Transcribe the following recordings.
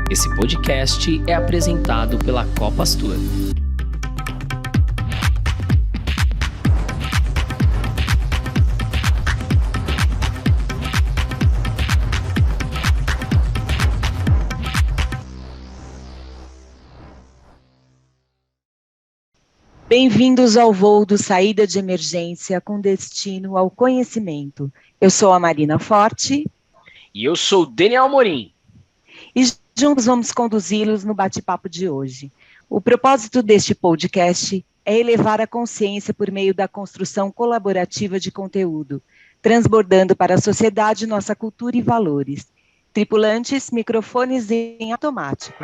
Esse podcast é apresentado pela Copastur. Bem-vindos ao voo do Saída de Emergência com destino ao conhecimento. Eu sou a Marina Forte. E eu sou o Daniel Amorim. E juntos vamos conduzi-los no bate-papo de hoje. O propósito deste podcast é elevar a consciência por meio da construção colaborativa de conteúdo, transbordando para a sociedade nossa cultura e valores. Tripulantes, microfones em automático.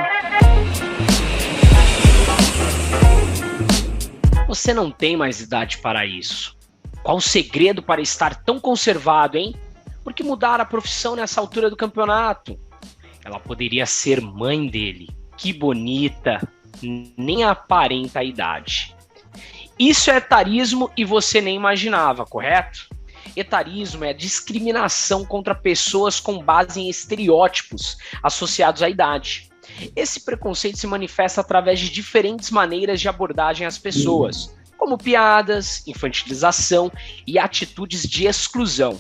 Você não tem mais idade para isso. Qual o segredo para estar tão conservado, hein? Por que mudar a profissão nessa altura do campeonato? Ela poderia ser mãe dele. Que bonita! Nem aparenta a idade. Isso é etarismo e você nem imaginava, correto? Etarismo é a discriminação contra pessoas com base em estereótipos associados à idade. Esse preconceito se manifesta através de diferentes maneiras de abordagem às pessoas, como piadas, infantilização e atitudes de exclusão.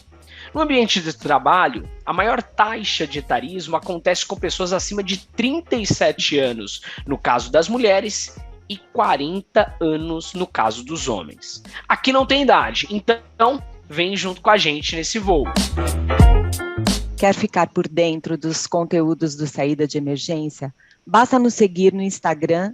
No ambiente de trabalho, a maior taxa de etarismo acontece com pessoas acima de 37 anos, no caso das mulheres, e 40 anos no caso dos homens. Aqui não tem idade, então vem junto com a gente nesse voo. Quer ficar por dentro dos conteúdos do Saída de Emergência? Basta nos seguir no Instagram,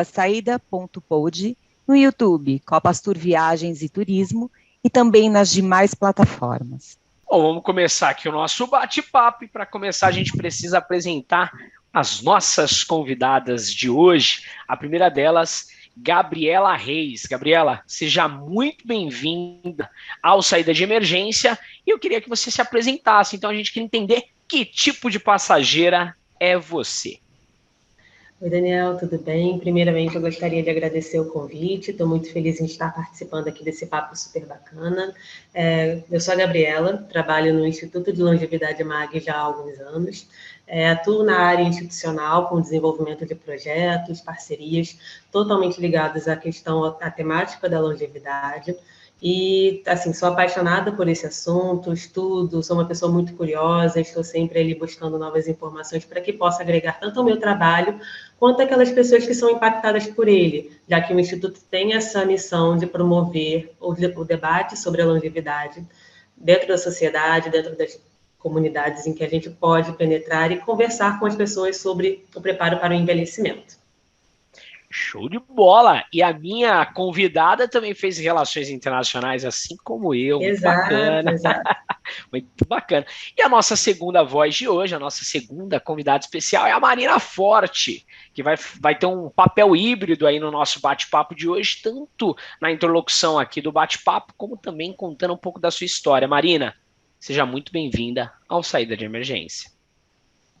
@saida.pod, no YouTube, Copastur Viagens e Turismo, e também nas demais plataformas. Bom, vamos começar aqui o nosso bate-papo, e para começar a gente precisa apresentar as nossas convidadas de hoje. A primeira delas, Gabriela Reis. Gabriela, seja muito bem-vinda ao Saída de Emergência, e eu queria que você se apresentasse, então a gente quer entender que tipo de passageira é você. Oi, Daniel, tudo bem? Primeiramente, eu gostaria de agradecer o convite, estou muito feliz em estar participando aqui desse papo super bacana. Eu sou a Gabriela, trabalho no Instituto de Longevidade MAG já há alguns anos, atuo na área institucional com desenvolvimento de projetos, parcerias, totalmente ligados à temática da longevidade. E, assim, sou apaixonada por esse assunto, estudo, sou uma pessoa muito curiosa, estou sempre ali buscando novas informações para que possa agregar tanto ao meu trabalho, quanto aquelas pessoas que são impactadas por ele, já que o Instituto tem essa missão de promover o debate sobre a longevidade dentro da sociedade, dentro das comunidades em que a gente pode penetrar e conversar com as pessoas sobre o preparo para o envelhecimento. Show de bola! E a minha convidada também fez relações internacionais, assim como eu. Muito bacana. Exato. Muito bacana. E a nossa segunda voz de hoje, a nossa segunda convidada especial é a Marina Forte, que vai ter um papel híbrido aí no nosso bate-papo de hoje, tanto na interlocução aqui do bate-papo, como também contando um pouco da sua história. Marina, seja muito bem-vinda ao Saída de Emergência.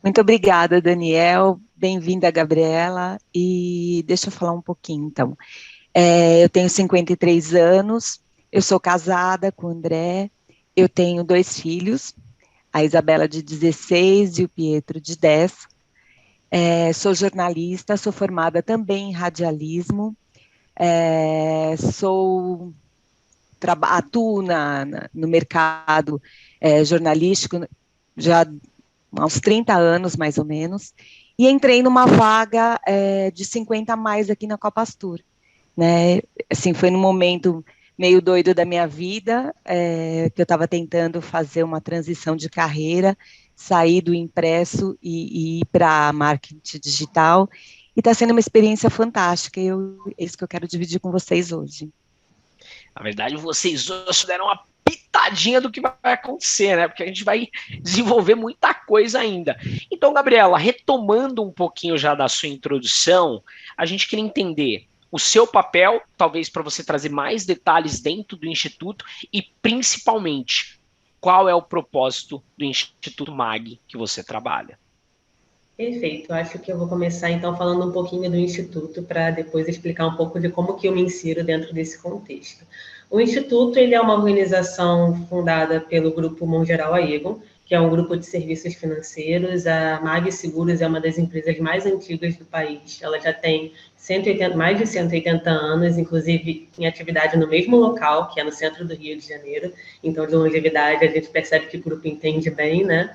Muito obrigada, Daniel. Bem-vinda, Gabriela. E deixa eu falar um pouquinho, então. Eu tenho 53 anos, eu sou casada com o André, eu tenho 2 filhos, a Isabela de 16 e o Pietro de 10. Sou jornalista, sou formada também em radialismo, atuo no mercado jornalístico já há uns 30 anos, mais ou menos, e entrei numa vaga de 50 a mais aqui na Copastur, né? Assim, foi num momento meio doido da minha vida, que eu estava tentando fazer uma transição de carreira, sair do impresso e ir para marketing digital, e está sendo uma experiência fantástica, é isso que eu quero dividir com vocês hoje. Na verdade, vocês hoje deram uma pitadinha do que vai acontecer, né? Porque a gente vai desenvolver muita coisa ainda. Então, Gabriela, retomando um pouquinho já da sua introdução, a gente queria entender o seu papel, talvez para você trazer mais detalhes dentro do Instituto e, principalmente, qual é o propósito do Instituto MAG que você trabalha. Perfeito, acho que eu vou começar então falando um pouquinho do Instituto para depois explicar um pouco de como que eu me insiro dentro desse contexto. O Instituto ele é uma organização fundada pelo Grupo Mongeral Aegon, que é um grupo de serviços financeiros. A Mag Seguros é uma das empresas mais antigas do país. Ela já tem mais de 180 anos, inclusive em atividade no mesmo local, que é no centro do Rio de Janeiro. Então, de longevidade, a gente percebe que o grupo entende bem, né?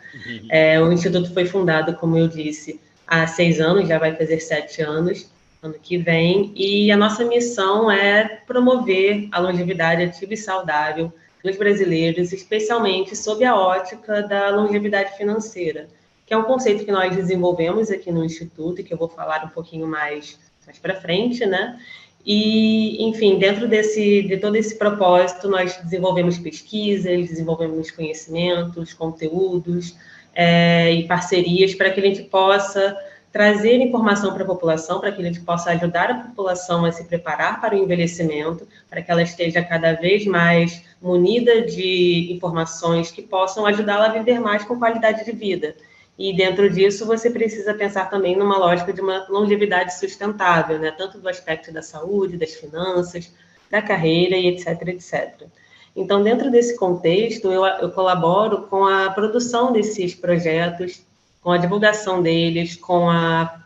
O Instituto foi fundado, como eu disse, há 6 anos, já vai fazer 7 anos, ano que vem, e a nossa missão é promover a longevidade ativa e saudável dos brasileiros, especialmente sob a ótica da longevidade financeira, que é um conceito que nós desenvolvemos aqui no Instituto e que eu vou falar um pouquinho mais para frente, né? E, enfim, dentro de todo esse propósito, nós desenvolvemos pesquisas, desenvolvemos conhecimentos, conteúdos e parcerias para que a gente possa trazer informação para a população, para que a gente possa ajudar a população a se preparar para o envelhecimento, para que ela esteja cada vez mais munida de informações que possam ajudá-la a viver mais com qualidade de vida. E dentro disso, você precisa pensar também numa lógica de uma longevidade sustentável, né? Tanto do aspecto da saúde, das finanças, da carreira e etc, etc. Então, dentro desse contexto, eu colaboro com a produção desses projetos, com a divulgação deles, com a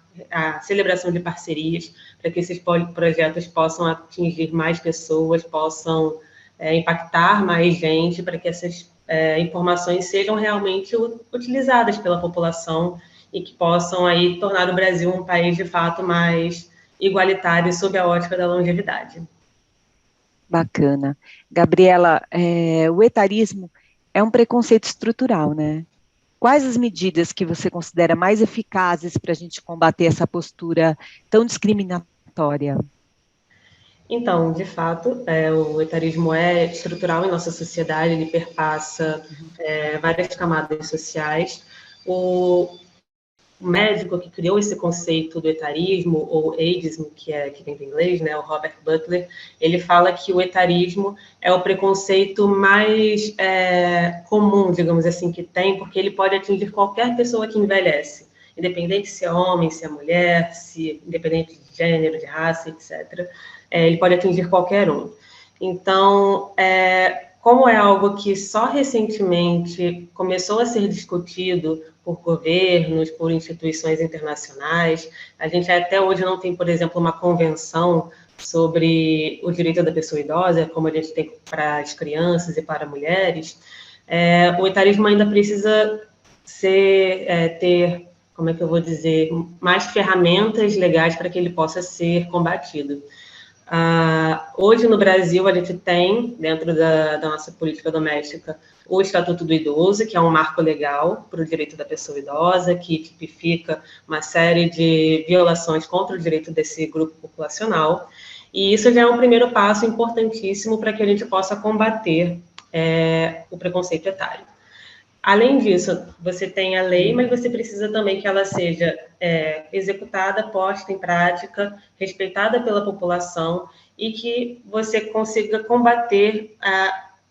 celebração de parcerias, para que esses projetos possam atingir mais pessoas, possam impactar mais gente, para que essas informações sejam realmente utilizadas pela população e que possam aí tornar o Brasil um país, de fato, mais igualitário sob a ótica da longevidade. Bacana. Gabriela, o etarismo é um preconceito estrutural, né? Quais as medidas que você considera mais eficazes para a gente combater essa postura tão discriminatória? Então, de fato, o etarismo é estrutural em nossa sociedade, ele perpassa várias camadas sociais. O médico que criou esse conceito do etarismo, ou ageism, que vem do inglês, né, o Robert Butler, ele fala que o etarismo é o preconceito mais comum, digamos assim, que tem, porque ele pode atingir qualquer pessoa que envelhece, independente se é homem, se é mulher, independente de gênero, de raça, etc. Ele pode atingir qualquer um. Então, como é algo que só recentemente começou a ser discutido por governos, por instituições internacionais, a gente até hoje não tem, por exemplo, uma convenção sobre o direito da pessoa idosa, como a gente tem para as crianças e para mulheres, o etarismo ainda precisa ter, como é que eu vou dizer, mais ferramentas legais para que ele possa ser combatido. Hoje no Brasil a gente tem, dentro da nossa política doméstica, o Estatuto do Idoso, que é um marco legal para o direito da pessoa idosa, que tipifica uma série de violações contra o direito desse grupo populacional, e isso já é um primeiro passo importantíssimo para que a gente possa combater o preconceito etário. Além disso, você tem a lei, mas você precisa também que ela seja executada, posta em prática, respeitada pela população e que você consiga combater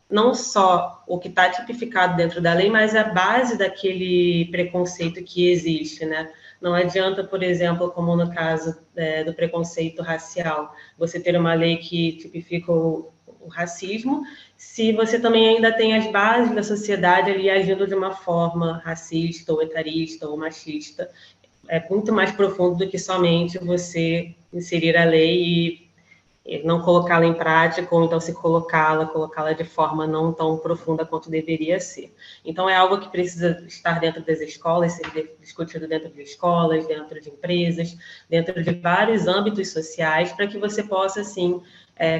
não só o que está tipificado dentro da lei, mas a base daquele preconceito que existe, né? Não adianta, por exemplo, como no caso do preconceito racial, você ter uma lei que tipifica o racismo, se você também ainda tem as bases da sociedade ali agindo de uma forma racista, ou etarista, ou machista. É muito mais profundo do que somente você inserir a lei e não colocá-la em prática, ou então se colocá-la de forma não tão profunda quanto deveria ser. Então, é algo que precisa estar dentro das escolas, ser discutido dentro de escolas, dentro de empresas, dentro de vários âmbitos sociais, para que você possa, assim,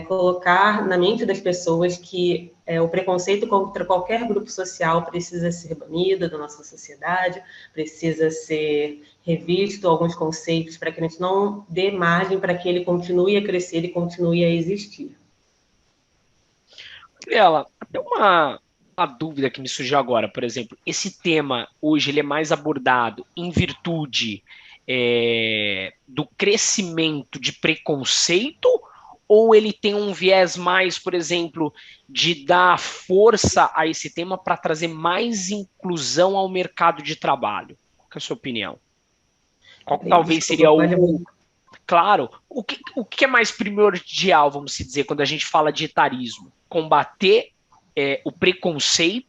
colocar na mente das pessoas que o preconceito contra qualquer grupo social precisa ser banido da nossa sociedade, precisa ser revisto alguns conceitos para que a gente não dê margem para que ele continue a crescer e continue a existir. Gabriela, até uma dúvida que me surgiu agora, por exemplo, esse tema hoje ele é mais abordado em virtude do crescimento de preconceito, ou ele tem um viés mais, por exemplo, de dar força a esse tema para trazer mais inclusão ao mercado de trabalho? Qual é a sua opinião? Qual talvez seria Claro, o que é mais primordial, vamos dizer, quando a gente fala de etarismo? Combater o preconceito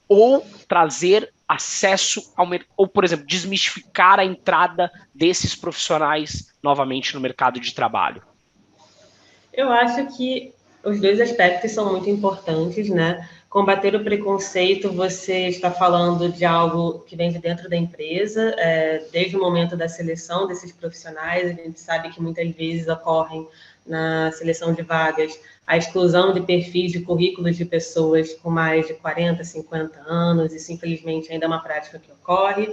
ou trazer acesso ao mercado, ou, por exemplo, desmistificar a entrada desses profissionais novamente no mercado de trabalho? Eu acho que os dois aspectos são muito importantes, né? Combater o preconceito, você está falando de algo que vem de dentro da empresa, desde o momento da seleção desses profissionais, a gente sabe que muitas vezes ocorrem na seleção de vagas a exclusão de perfis de currículos de pessoas com mais de 40, 50 anos, isso infelizmente ainda é uma prática que ocorre,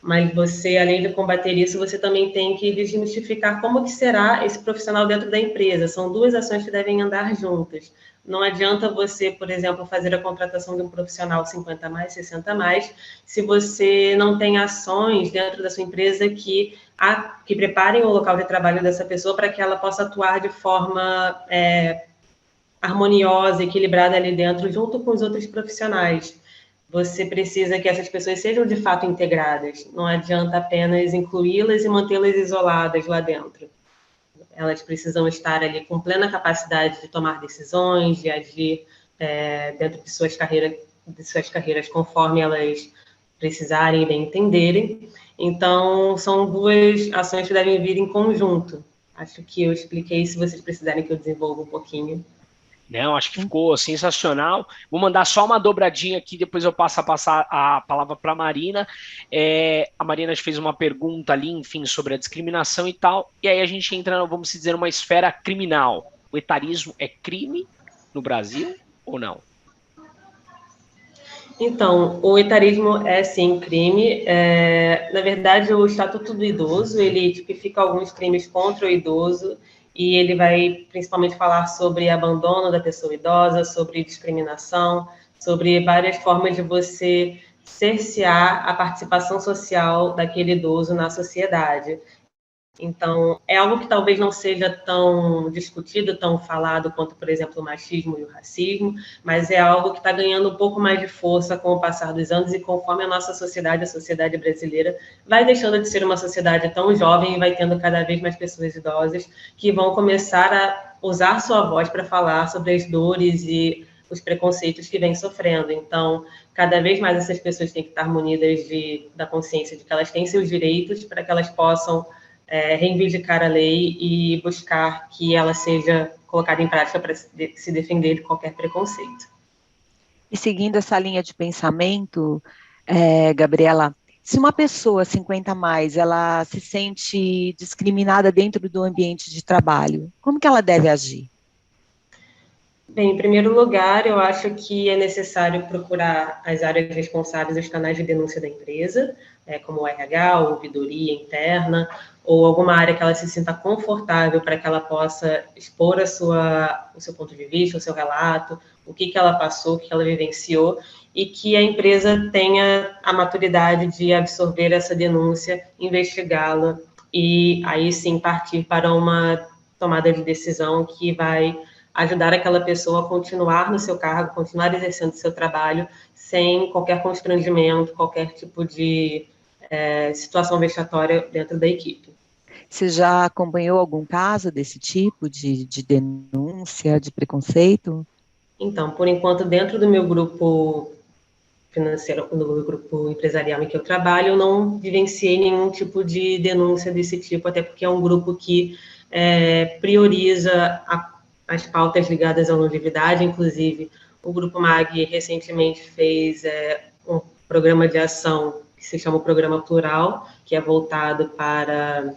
mas você, além de combater isso, você também tem que desmistificar como que será esse profissional dentro da empresa. São duas ações que devem andar juntas. Não adianta você, por exemplo, fazer a contratação de um profissional 50 mais, 60 mais, se você não tem ações dentro da sua empresa que preparem o local de trabalho dessa pessoa para que ela possa atuar de forma harmoniosa, equilibrada ali dentro, junto com os outros profissionais. Você precisa que essas pessoas sejam de fato integradas. Não adianta apenas incluí-las e mantê-las isoladas lá dentro. Elas precisam estar ali com plena capacidade de tomar decisões, de agir dentro de suas carreiras conforme elas precisarem e bem entenderem. Então, são duas ações que devem vir em conjunto. Acho que eu expliquei, se vocês precisarem que eu desenvolva um pouquinho. Não, acho que ficou sensacional. Vou mandar só uma dobradinha aqui, depois eu passo a passar a palavra para a Marina. A Marina fez uma pergunta ali, enfim, sobre a discriminação e tal, e aí a gente entra, vamos dizer, numa esfera criminal. O etarismo é crime no Brasil ou não? Então, o etarismo é, sim, crime. Na verdade, o Estatuto do Idoso, ele tipifica alguns crimes contra o idoso, e ele vai principalmente falar sobre abandono da pessoa idosa, sobre discriminação, sobre várias formas de você cercear a participação social daquele idoso na sociedade. Então, é algo que talvez não seja tão discutido, tão falado quanto, por exemplo, o machismo e o racismo, mas é algo que está ganhando um pouco mais de força com o passar dos anos e conforme a nossa sociedade, a sociedade brasileira, vai deixando de ser uma sociedade tão jovem e vai tendo cada vez mais pessoas idosas que vão começar a usar sua voz para falar sobre as dores e os preconceitos que vêm sofrendo. Então, cada vez mais essas pessoas têm que estar munidas da consciência de que elas têm seus direitos para que elas possam reivindicar a lei e buscar que ela seja colocada em prática para se defender de qualquer preconceito. E seguindo essa linha de pensamento, Gabriela, se uma pessoa 50 a mais, ela se sente discriminada dentro do ambiente de trabalho, como que ela deve agir? Bem, em primeiro lugar, eu acho que é necessário procurar as áreas responsáveis, os canais de denúncia da empresa, como o RH, ou ouvidoria interna, ou alguma área que ela se sinta confortável para que ela possa expor o seu ponto de vista, o seu relato, o que ela passou, o que ela vivenciou, e que a empresa tenha a maturidade de absorver essa denúncia, investigá-la, e aí sim partir para uma tomada de decisão que vai ajudar aquela pessoa a continuar no seu cargo, continuar exercendo o seu trabalho, sem qualquer constrangimento, qualquer tipo de situação vexatória dentro da equipe. Você já acompanhou algum caso desse tipo de denúncia, de preconceito? Então, por enquanto, dentro do meu grupo financeiro, no meu grupo empresarial em que eu trabalho, eu não vivenciei nenhum tipo de denúncia desse tipo, até porque é um grupo que prioriza as pautas ligadas à longevidade. Inclusive, o Grupo MAG recentemente fez um programa de ação que se chama o Programa Plural, que é voltado para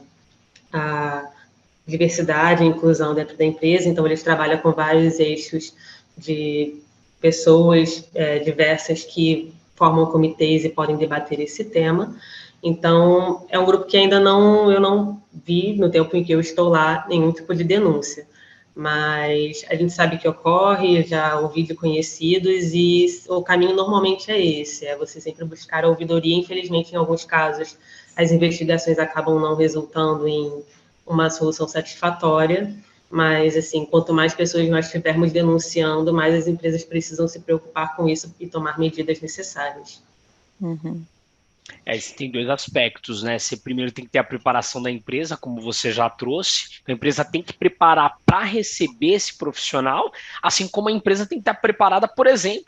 a diversidade e inclusão dentro da empresa. Então, eles trabalham com vários eixos de pessoas diversas que formam comitês e podem debater esse tema. Então, é um grupo que ainda eu não vi, no tempo em que eu estou lá, nenhum tipo de denúncia. Mas a gente sabe que ocorre, já ouvi de conhecidos, e o caminho normalmente é esse, você sempre buscar a ouvidoria. Infelizmente, em alguns casos, as investigações acabam não resultando em uma solução satisfatória, mas, assim, quanto mais pessoas nós estivermos denunciando, mais as empresas precisam se preocupar com isso e tomar medidas necessárias. Uhum. Tem dois aspectos, né? Você primeiro tem que ter a preparação da empresa, como você já trouxe. A empresa tem que preparar para receber esse profissional, assim como a empresa tem que estar preparada, por exemplo,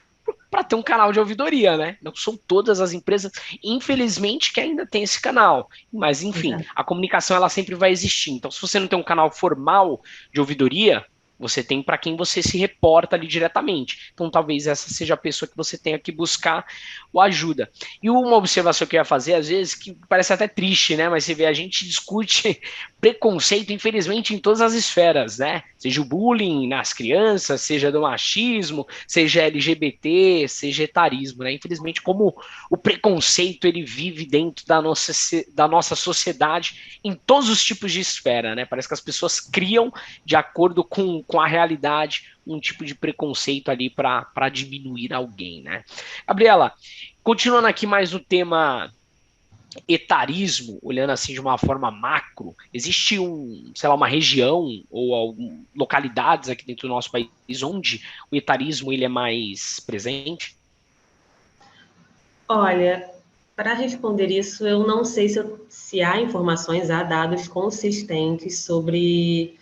para ter um canal de ouvidoria, né? Não são todas as empresas, infelizmente, que ainda tem esse canal. Mas, enfim, a comunicação ela sempre vai existir. Então, se você não tem um canal formal de ouvidoria, você tem para quem você se reporta ali diretamente. Então, talvez essa seja a pessoa que você tenha que buscar o ajuda. E uma observação que eu ia fazer, às vezes, que parece até triste, né? Mas você vê, a gente discute preconceito, infelizmente, em todas as esferas, né? Seja o bullying nas crianças, seja do machismo, seja LGBT, seja etarismo, né? Infelizmente, como o preconceito ele vive dentro da nossa sociedade em todos os tipos de esfera, né? Parece que as pessoas criam de acordo com a realidade um tipo de preconceito ali para diminuir alguém, né? Gabriela, continuando aqui mais no tema etarismo, olhando assim de uma forma macro, existe sei lá, uma região ou localidades aqui dentro do nosso país onde o etarismo ele é mais presente? Olha, para responder isso, eu não sei se há informações, há dados consistentes sobre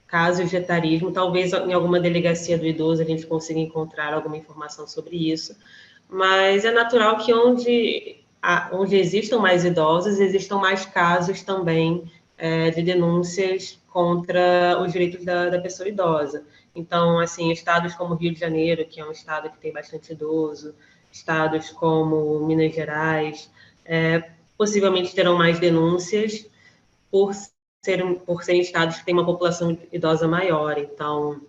casos de etarismo. Talvez em alguma delegacia do idoso a gente consiga encontrar alguma informação sobre isso, mas é natural que onde existam mais idosos, existam mais casos também de denúncias contra os direitos da pessoa idosa. Então, assim, estados como Rio de Janeiro, que é um estado que tem bastante idoso, estados como Minas Gerais, possivelmente terão mais denúncias por serem estados que têm uma população idosa maior. Então,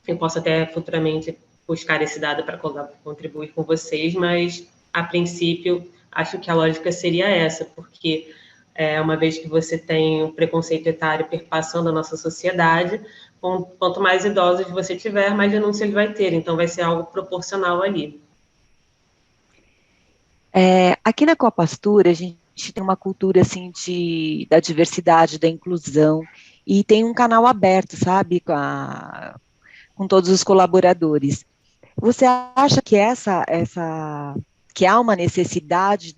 eu posso até futuramente buscar esse dado para contribuir com vocês, mas, a princípio, acho que a lógica seria essa, porque uma vez que você tem o preconceito etário perpassando a nossa sociedade, quanto mais idosos você tiver, mais denúncia ele vai ter, então vai ser algo proporcional ali. Aqui na Copastura, a gente tem uma cultura, assim, da diversidade, da inclusão, e tem um canal aberto, sabe, com todos os colaboradores. Você acha que que há uma necessidade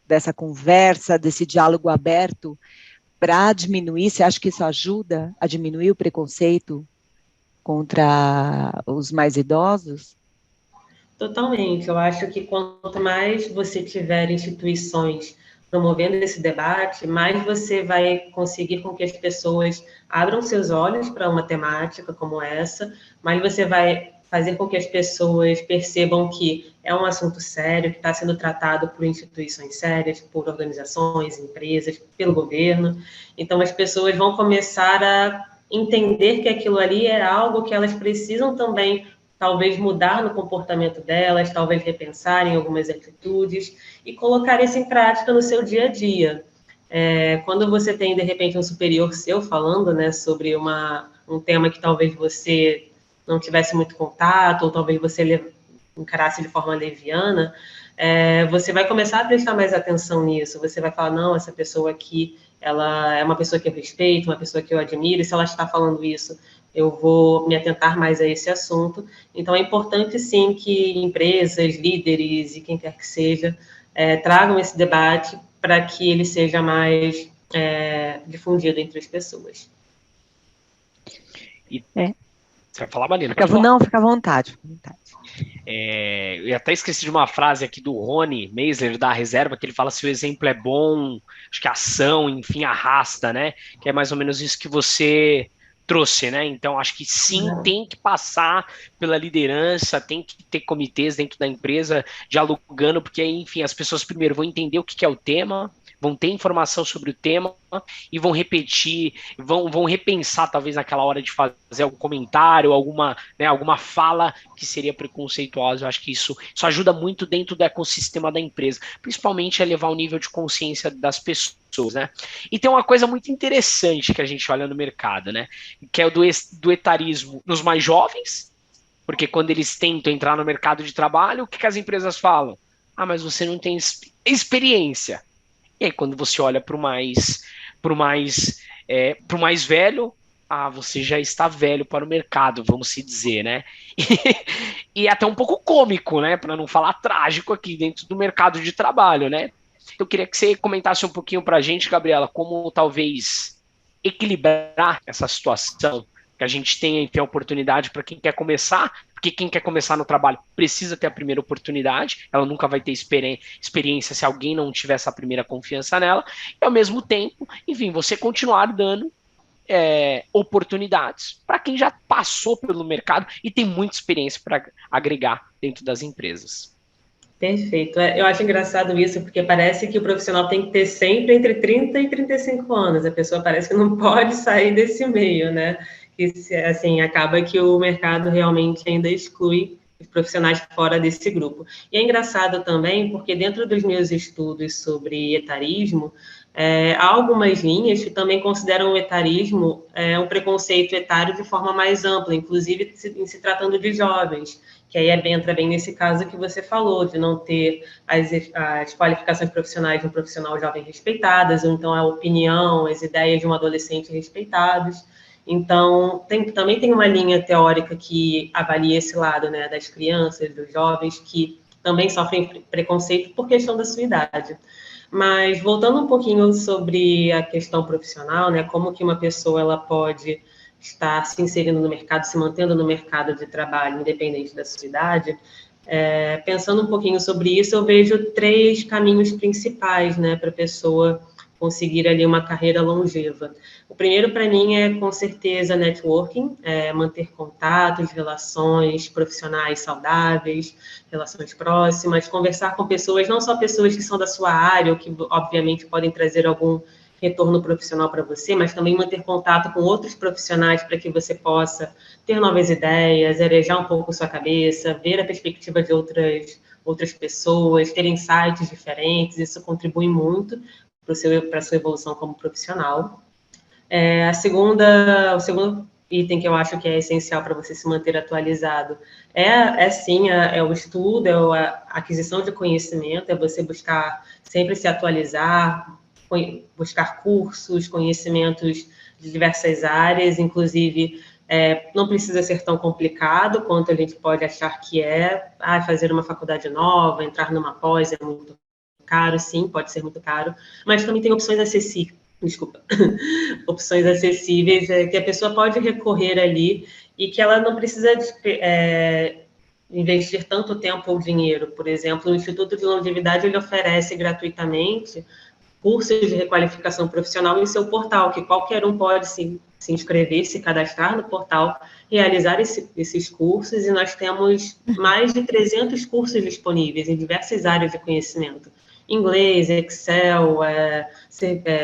dessa conversa, desse diálogo aberto para diminuir? Você acha que isso ajuda a diminuir o preconceito contra os mais idosos? Totalmente. Eu acho que quanto mais você tiver instituições promovendo esse debate, mais você vai conseguir com que as pessoas abram seus olhos para uma temática como essa, mais você vai fazer com que as pessoas percebam que é um assunto sério, que está sendo tratado por instituições sérias, por organizações, empresas, pelo governo. Então, as pessoas vão começar a entender que aquilo ali é algo que elas precisam também talvez mudar no comportamento delas, talvez repensar em algumas atitudes e colocar isso em prática no seu dia a dia. Quando você tem, de repente, um superior seu falando, né, sobre um tema que talvez você não tivesse muito contato, ou talvez você encarasse de forma leviana, você vai começar a prestar mais atenção nisso, você vai falar, não, essa pessoa aqui, ela é uma pessoa que eu respeito, uma pessoa que eu admiro, e se ela está falando isso, eu vou me atentar mais a esse assunto. Então, é importante, sim, que empresas, líderes e quem quer que seja, tragam esse debate para que ele seja mais difundido entre as pessoas. Você vai falar, Marina? Não, fica à vontade. Fica à vontade. Eu até esqueci de uma frase aqui do Rony Meisler, da Reserva, que ele fala: se o exemplo é bom, acho que a ação, enfim, arrasta, né? Que é mais ou menos isso que você trouxe, né? Então, acho que sim, tem que passar pela liderança, tem que ter comitês dentro da empresa dialogando, porque, enfim, as pessoas primeiro vão entender o que é o tema, vão ter informação sobre o tema e vão repetir, vão repensar talvez naquela hora de fazer algum comentário, alguma fala que seria preconceituosa. Eu acho que isso ajuda muito dentro do ecossistema da empresa, principalmente a elevar o nível de consciência das pessoas, né? E tem uma coisa muito interessante que a gente olha no mercado, né? Que é o do etarismo nos mais jovens, porque quando eles tentam entrar no mercado de trabalho, o que as empresas falam? Ah, mas você não tem experiência. E aí, quando você olha para o mais velho, você já está velho para o mercado, vamos se dizer, né? E é até um pouco cômico, né? Para não falar trágico aqui dentro do mercado de trabalho, né? Eu queria que você comentasse um pouquinho para a gente, Gabriela, como talvez equilibrar essa situação, que a gente tenha, enfim, a oportunidade para quem quer começar, porque porque quem quer começar no trabalho precisa ter a primeira oportunidade, ela nunca vai ter experiência se alguém não tiver essa primeira confiança nela, e ao mesmo tempo, enfim, você continuar dando oportunidades para quem já passou pelo mercado e tem muita experiência para agregar dentro das empresas. Perfeito. Eu acho engraçado isso, porque parece que o profissional tem que ter sempre entre 30 e 35 anos. A pessoa parece que não pode sair desse meio, né? E, assim, acaba que o mercado realmente ainda exclui os profissionais fora desse grupo. E é engraçado também, porque dentro dos meus estudos sobre etarismo, há algumas linhas que também consideram o etarismo um preconceito etário de forma mais ampla, inclusive em se tratando de jovens, que aí entra bem nesse caso que você falou, de não ter as qualificações profissionais de um profissional jovem respeitadas, ou então a opinião, as ideias de um adolescente respeitados. Então, também tem uma linha teórica que avalia esse lado, né, das crianças, dos jovens, que também sofrem preconceito por questão da sua idade. Mas, voltando um pouquinho sobre a questão profissional, né, como que uma pessoa ela pode estar se inserindo no mercado, se mantendo no mercado de trabalho, independente da sua idade, pensando um pouquinho sobre isso, eu vejo 3 caminhos principais, né, para a pessoa conseguir ali uma carreira longeva. O primeiro, para mim, é, com certeza, networking, manter contatos, relações profissionais saudáveis, relações próximas, conversar com pessoas, não só pessoas que são da sua área, ou que, obviamente, podem trazer algum retorno profissional para você, mas também manter contato com outros profissionais para que você possa ter novas ideias, arejar um pouco sua cabeça, ver a perspectiva de outras pessoas, ter insights diferentes, isso contribui muito para a sua evolução como profissional. O segundo item que eu acho que é essencial para você se manter atualizado sim o estudo, a aquisição de conhecimento, é você buscar sempre se atualizar, buscar cursos, conhecimentos de diversas áreas, inclusive não precisa ser tão complicado quanto a gente pode achar que fazer uma faculdade nova, entrar numa pós é muito caro, sim, pode ser muito caro, mas também tem opções opções acessíveis que a pessoa pode recorrer ali e que ela não precisa investir tanto tempo ou dinheiro. Por exemplo, o Instituto de Longevidade ele oferece gratuitamente cursos de requalificação profissional em seu portal, que qualquer um pode se inscrever, se cadastrar no portal, realizar esses cursos, e nós temos mais de 300 cursos disponíveis em diversas áreas de conhecimento. Inglês, Excel,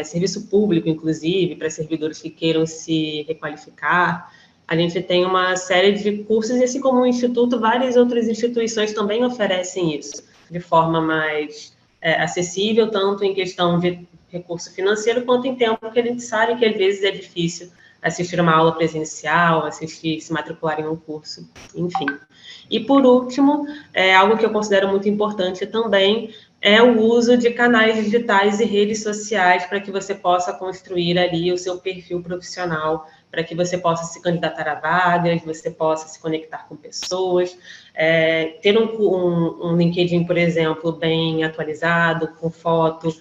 serviço público, inclusive, para servidores que queiram se requalificar. A gente tem uma série de cursos, e assim como o Instituto, várias outras instituições também oferecem isso, de forma mais acessível, tanto em questão de recurso financeiro, quanto em tempo, que a gente sabe que às vezes é difícil assistir uma aula presencial, se matricular em um curso, enfim. E, por último, algo que eu considero muito importante também é o uso de canais digitais e redes sociais para que você possa construir ali o seu perfil profissional, para que você possa se candidatar a vagas, você possa se conectar com pessoas, ter um LinkedIn, por exemplo, bem atualizado, com foto,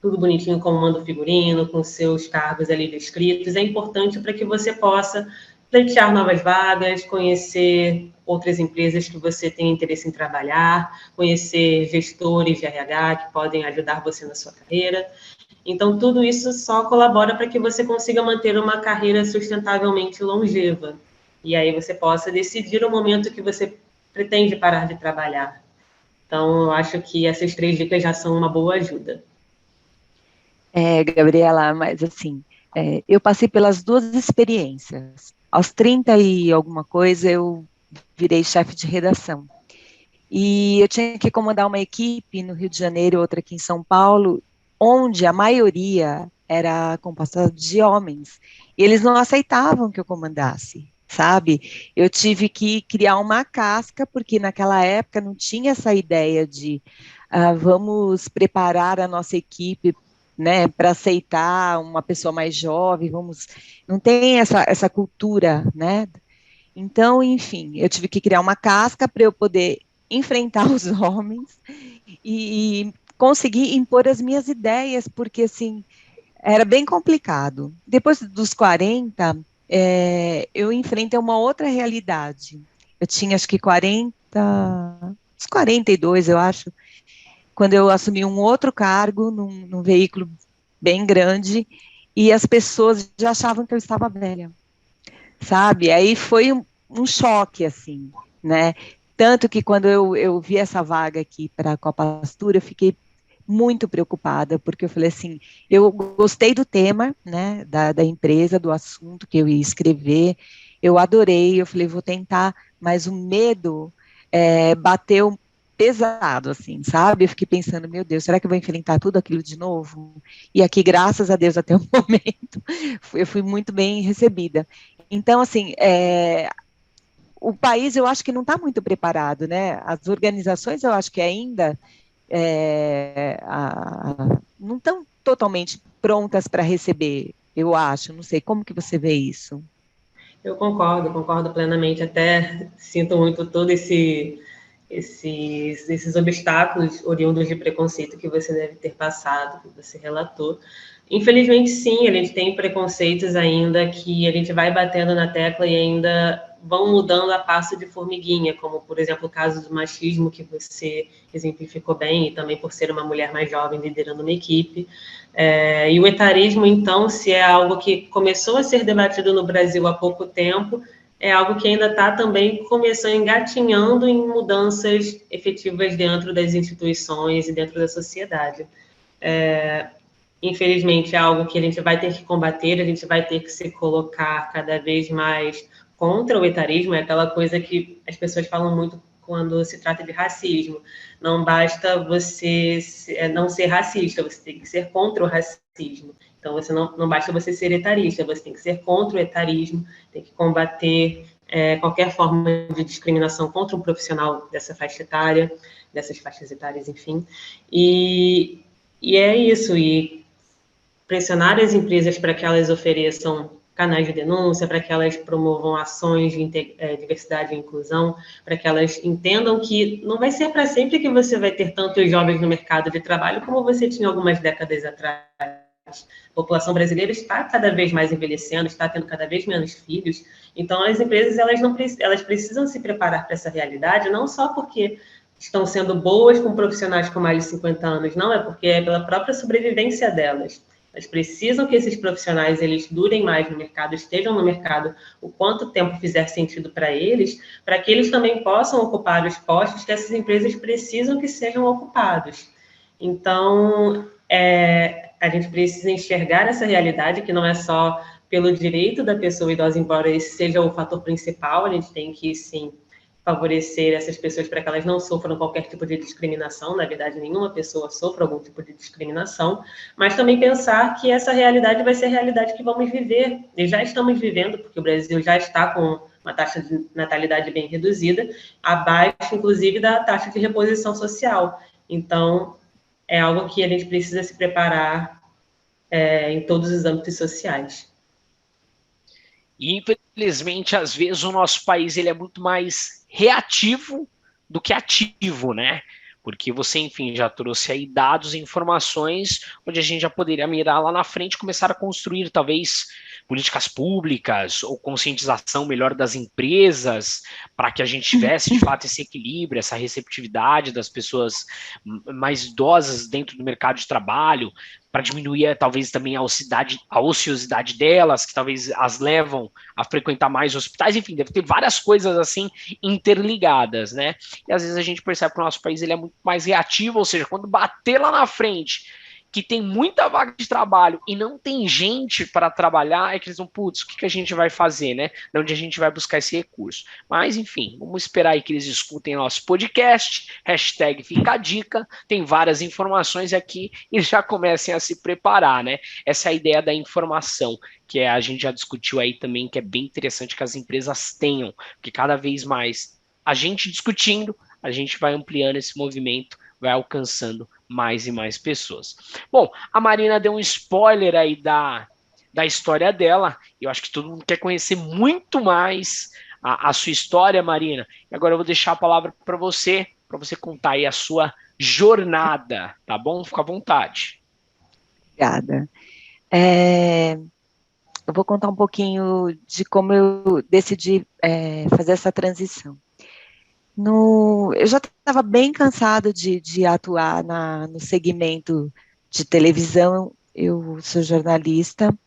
tudo bonitinho, como manda o figurino, com seus cargos ali descritos, é importante para que você possa pleitear novas vagas, conhecer outras empresas que você tem interesse em trabalhar, conhecer gestores de RH que podem ajudar você na sua carreira. Então, tudo isso só colabora para que você consiga manter uma carreira sustentavelmente longeva. E aí você possa decidir o momento que você pretende parar de trabalhar. Então, eu acho que essas 3 dicas já são uma boa ajuda. Gabriela, mas assim, eu passei pelas 2 experiências. Aos 30 e alguma coisa, eu virei chefe de redação. E eu tinha que comandar uma equipe no Rio de Janeiro, outra aqui em São Paulo, onde a maioria era composta de homens. E eles não aceitavam que eu comandasse, sabe? Eu tive que criar uma casca, porque naquela época não tinha essa ideia de vamos preparar a nossa equipe, né, para aceitar uma pessoa mais jovem, não tem essa cultura, né? Então, enfim, eu tive que criar uma casca para eu poder enfrentar os homens e conseguir impor as minhas ideias, porque, assim, era bem complicado. Depois dos 40, eu enfrentei uma outra realidade. Eu tinha acho que uns 42, eu acho, quando eu assumi um outro cargo num veículo bem grande, e as pessoas já achavam que eu estava velha, sabe? Aí foi um choque, assim, né? Tanto que quando eu vi essa vaga aqui para a Copa Astura, eu fiquei muito preocupada, porque eu falei assim, eu gostei do tema, né, da empresa, do assunto que eu ia escrever, eu adorei, eu falei, vou tentar, mas o medo bateu pesado, assim, sabe? Eu fiquei pensando, meu Deus, será que eu vou enfrentar tudo aquilo de novo? E aqui, graças a Deus, até o momento, eu fui muito bem recebida. Então, assim, o país eu acho que não está muito preparado, né? As organizações eu acho que ainda não estão totalmente prontas para receber, eu acho, não sei, como que você vê isso? Eu concordo plenamente, até sinto muito todo esses obstáculos oriundos de preconceito que você deve ter passado, que você relatou. Infelizmente, sim, a gente tem preconceitos ainda que a gente vai batendo na tecla e ainda vão mudando a passo de formiguinha, como, por exemplo, o caso do machismo, que você exemplificou bem, e também por ser uma mulher mais jovem liderando uma equipe. E o etarismo, então, se é algo que começou a ser debatido no Brasil há pouco tempo, é algo que ainda está também começando, engatinhando em mudanças efetivas dentro das instituições e dentro da sociedade. Infelizmente, é algo que a gente vai ter que combater, a gente vai ter que se colocar cada vez mais contra o etarismo, é aquela coisa que as pessoas falam muito quando se trata de racismo. Não basta você não ser racista, você tem que ser contra o racismo. Então, não basta você ser etarista, você tem que ser contra o etarismo, tem que combater qualquer forma de discriminação contra um profissional dessa faixa etária, dessas faixas etárias, enfim. E é isso, e pressionar as empresas para que elas ofereçam canais de denúncia, para que elas promovam ações de diversidade e inclusão, para que elas entendam que não vai ser para sempre que você vai ter tantos jovens no mercado de trabalho como você tinha algumas décadas atrás. A população brasileira está cada vez mais envelhecendo, está tendo cada vez menos filhos, então as empresas elas precisam se preparar para essa realidade, não só porque estão sendo boas com profissionais com mais de 50 anos, não, é porque é pela própria sobrevivência delas. Elas precisam que esses profissionais eles durem mais no mercado, estejam no mercado o quanto tempo fizer sentido para eles, para que eles também possam ocupar os postos que essas empresas precisam que sejam ocupados. Então, a gente precisa enxergar essa realidade, que não é só pelo direito da pessoa idosa, embora esse seja o fator principal, a gente tem que, sim, favorecer essas pessoas para que elas não sofram qualquer tipo de discriminação, na verdade, nenhuma pessoa sofre algum tipo de discriminação, mas também pensar que essa realidade vai ser a realidade que vamos viver, e já estamos vivendo, porque o Brasil já está com uma taxa de natalidade bem reduzida, abaixo, inclusive, da taxa de reposição social. Então, é algo que a gente precisa se preparar em todos os âmbitos sociais. E, infelizmente, às vezes o nosso país ele é muito mais reativo do que ativo, né? Porque você, enfim, já trouxe aí dados e informações onde a gente já poderia mirar lá na frente e começar a construir, talvez, políticas públicas ou conscientização melhor das empresas para que a gente tivesse, de fato, esse equilíbrio, essa receptividade das pessoas mais idosas dentro do mercado de trabalho, para diminuir, talvez, também a ociosidade delas, que talvez as levam a frequentar mais hospitais, enfim, deve ter várias coisas assim interligadas, né? E às vezes a gente percebe que o nosso país ele é muito mais reativo, ou seja, quando bater lá na frente que tem muita vaga de trabalho e não tem gente para trabalhar, é que eles vão, putz, o que a gente vai fazer, né? De onde a gente vai buscar esse recurso. Mas, enfim, vamos esperar aí que eles escutem nosso podcast, hashtag Fica a Dica, tem várias informações aqui e já comecem a se preparar, né? Essa é a ideia da informação, que a gente já discutiu aí também, que é bem interessante que as empresas tenham, porque cada vez mais a gente discutindo, a gente vai ampliando esse movimento, vai alcançando mais e mais pessoas. Bom, a Marina deu um spoiler aí da história dela, eu acho que todo mundo quer conhecer muito mais a sua história, Marina, e agora eu vou deixar a palavra para você contar aí a sua jornada, tá bom? Fica à vontade. Obrigada. Eu vou contar um pouquinho de como eu decidi fazer essa transição. Eu já estava bem cansada de atuar no segmento de televisão. Eu sou jornalista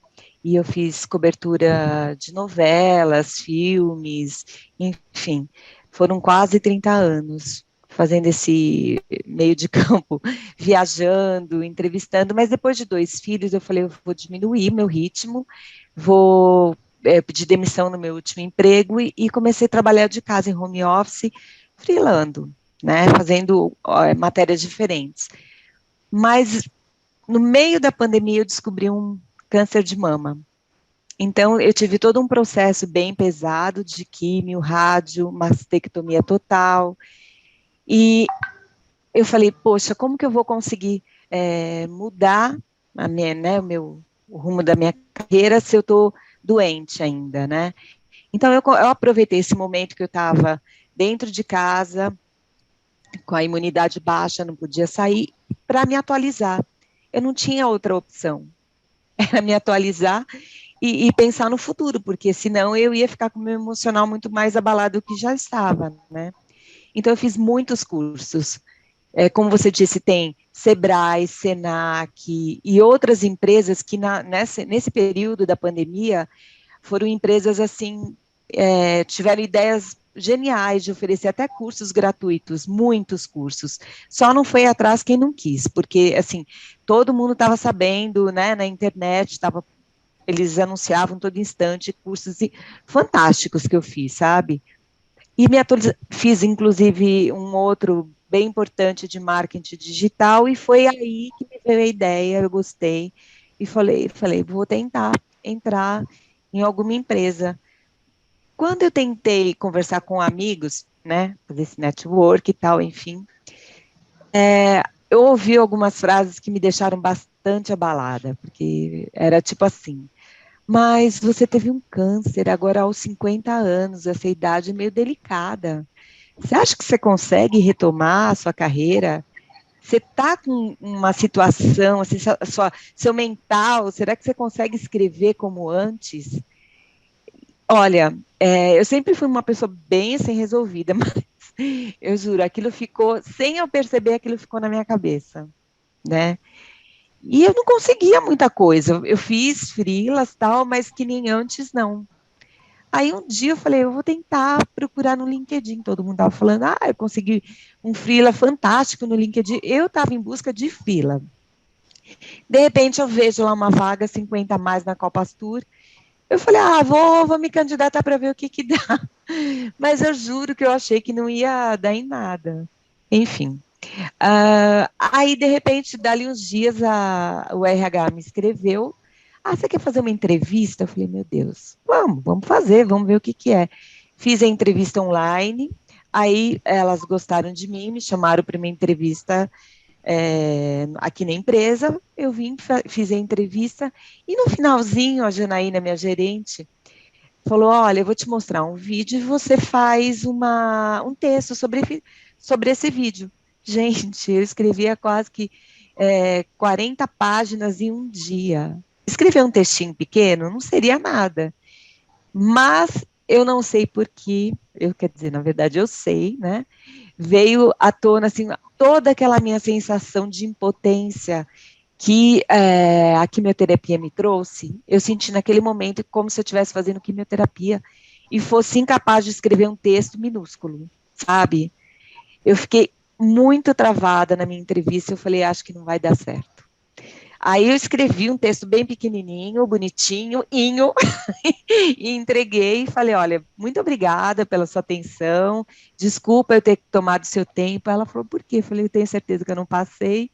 e eu fiz cobertura de novelas, filmes, enfim, foram quase 30 anos fazendo esse meio de campo, viajando, entrevistando, mas depois de 2 filhos, eu falei, eu vou diminuir meu ritmo, vou pedir demissão no meu último emprego e comecei a trabalhar de casa em home office, freelando, né, fazendo matérias diferentes. Mas no meio da pandemia eu descobri um câncer de mama. Então, eu tive todo um processo bem pesado de químio, rádio, mastectomia total, e eu falei, poxa, como que eu vou conseguir mudar né, o rumo da minha carreira se eu estou doente ainda, né? Então, eu aproveitei esse momento que eu estava dentro de casa, com a imunidade baixa, não podia sair, para me atualizar. Eu não tinha outra opção, era me atualizar e pensar no futuro, porque senão eu ia ficar com o meu emocional muito mais abalado do que já estava, né? Então, eu fiz muitos cursos. Como você disse, tem Sebrae, Senac e outras empresas que nesse período da pandemia foram empresas assim, tiveram ideias geniais de oferecer até cursos gratuitos, muitos cursos. Só não foi atrás quem não quis, porque assim, todo mundo estava sabendo, né, na internet, eles anunciavam todo instante cursos fantásticos que eu fiz, sabe? E fiz, inclusive, um outro bem importante de marketing digital, e foi aí que me veio a ideia, eu gostei, e falei, vou tentar entrar em alguma empresa. Quando eu tentei conversar com amigos, né, fazer esse network e tal, enfim, eu ouvi algumas frases que me deixaram bastante abalada, porque era tipo assim, mas você teve um câncer agora aos 50 anos, essa idade é meio delicada. Você acha que você consegue retomar a sua carreira? Você está com uma situação, assim, seu mental, será que você consegue escrever como antes? Olha, eu sempre fui uma pessoa bem assim resolvida, mas eu juro, aquilo ficou, sem eu perceber, aquilo ficou na minha cabeça, né? E eu não conseguia muita coisa. Eu fiz freelas tal, mas que nem antes não. Aí um dia eu falei, eu vou tentar procurar no LinkedIn. Todo mundo estava falando, eu consegui um freela fantástico no LinkedIn. Eu estava em busca de freela. De repente eu vejo lá uma vaga 50 a mais na Copas Tour. Eu falei, vou me candidatar para ver o que dá. Mas eu juro que eu achei que não ia dar em nada. Enfim. Aí, de repente, dali uns dias, o RH me escreveu, você quer fazer uma entrevista? Eu falei, meu Deus, vamos fazer, vamos ver o que é. Fiz a entrevista online, aí elas gostaram de mim, me chamaram para uma entrevista aqui na empresa, eu fiz a entrevista, e no finalzinho, a Janaína, minha gerente, falou, olha, eu vou te mostrar um vídeo e você faz um texto sobre esse vídeo. Gente, eu escrevia quase que 40 páginas em um dia. Escrever um textinho pequeno não seria nada, mas eu não sei por que, quer dizer, na verdade eu sei, né? Veio à tona, assim, toda aquela minha sensação de impotência que a quimioterapia me trouxe, eu senti naquele momento como se eu estivesse fazendo quimioterapia e fosse incapaz de escrever um texto minúsculo, sabe? Eu fiquei muito travada na minha entrevista, eu falei, acho que não vai dar certo. Aí eu escrevi um texto bem pequenininho, bonitinho, e entreguei e falei, olha, muito obrigada pela sua atenção, desculpa eu ter tomado seu tempo. Ela falou, por quê? Eu falei, eu tenho certeza que eu não passei,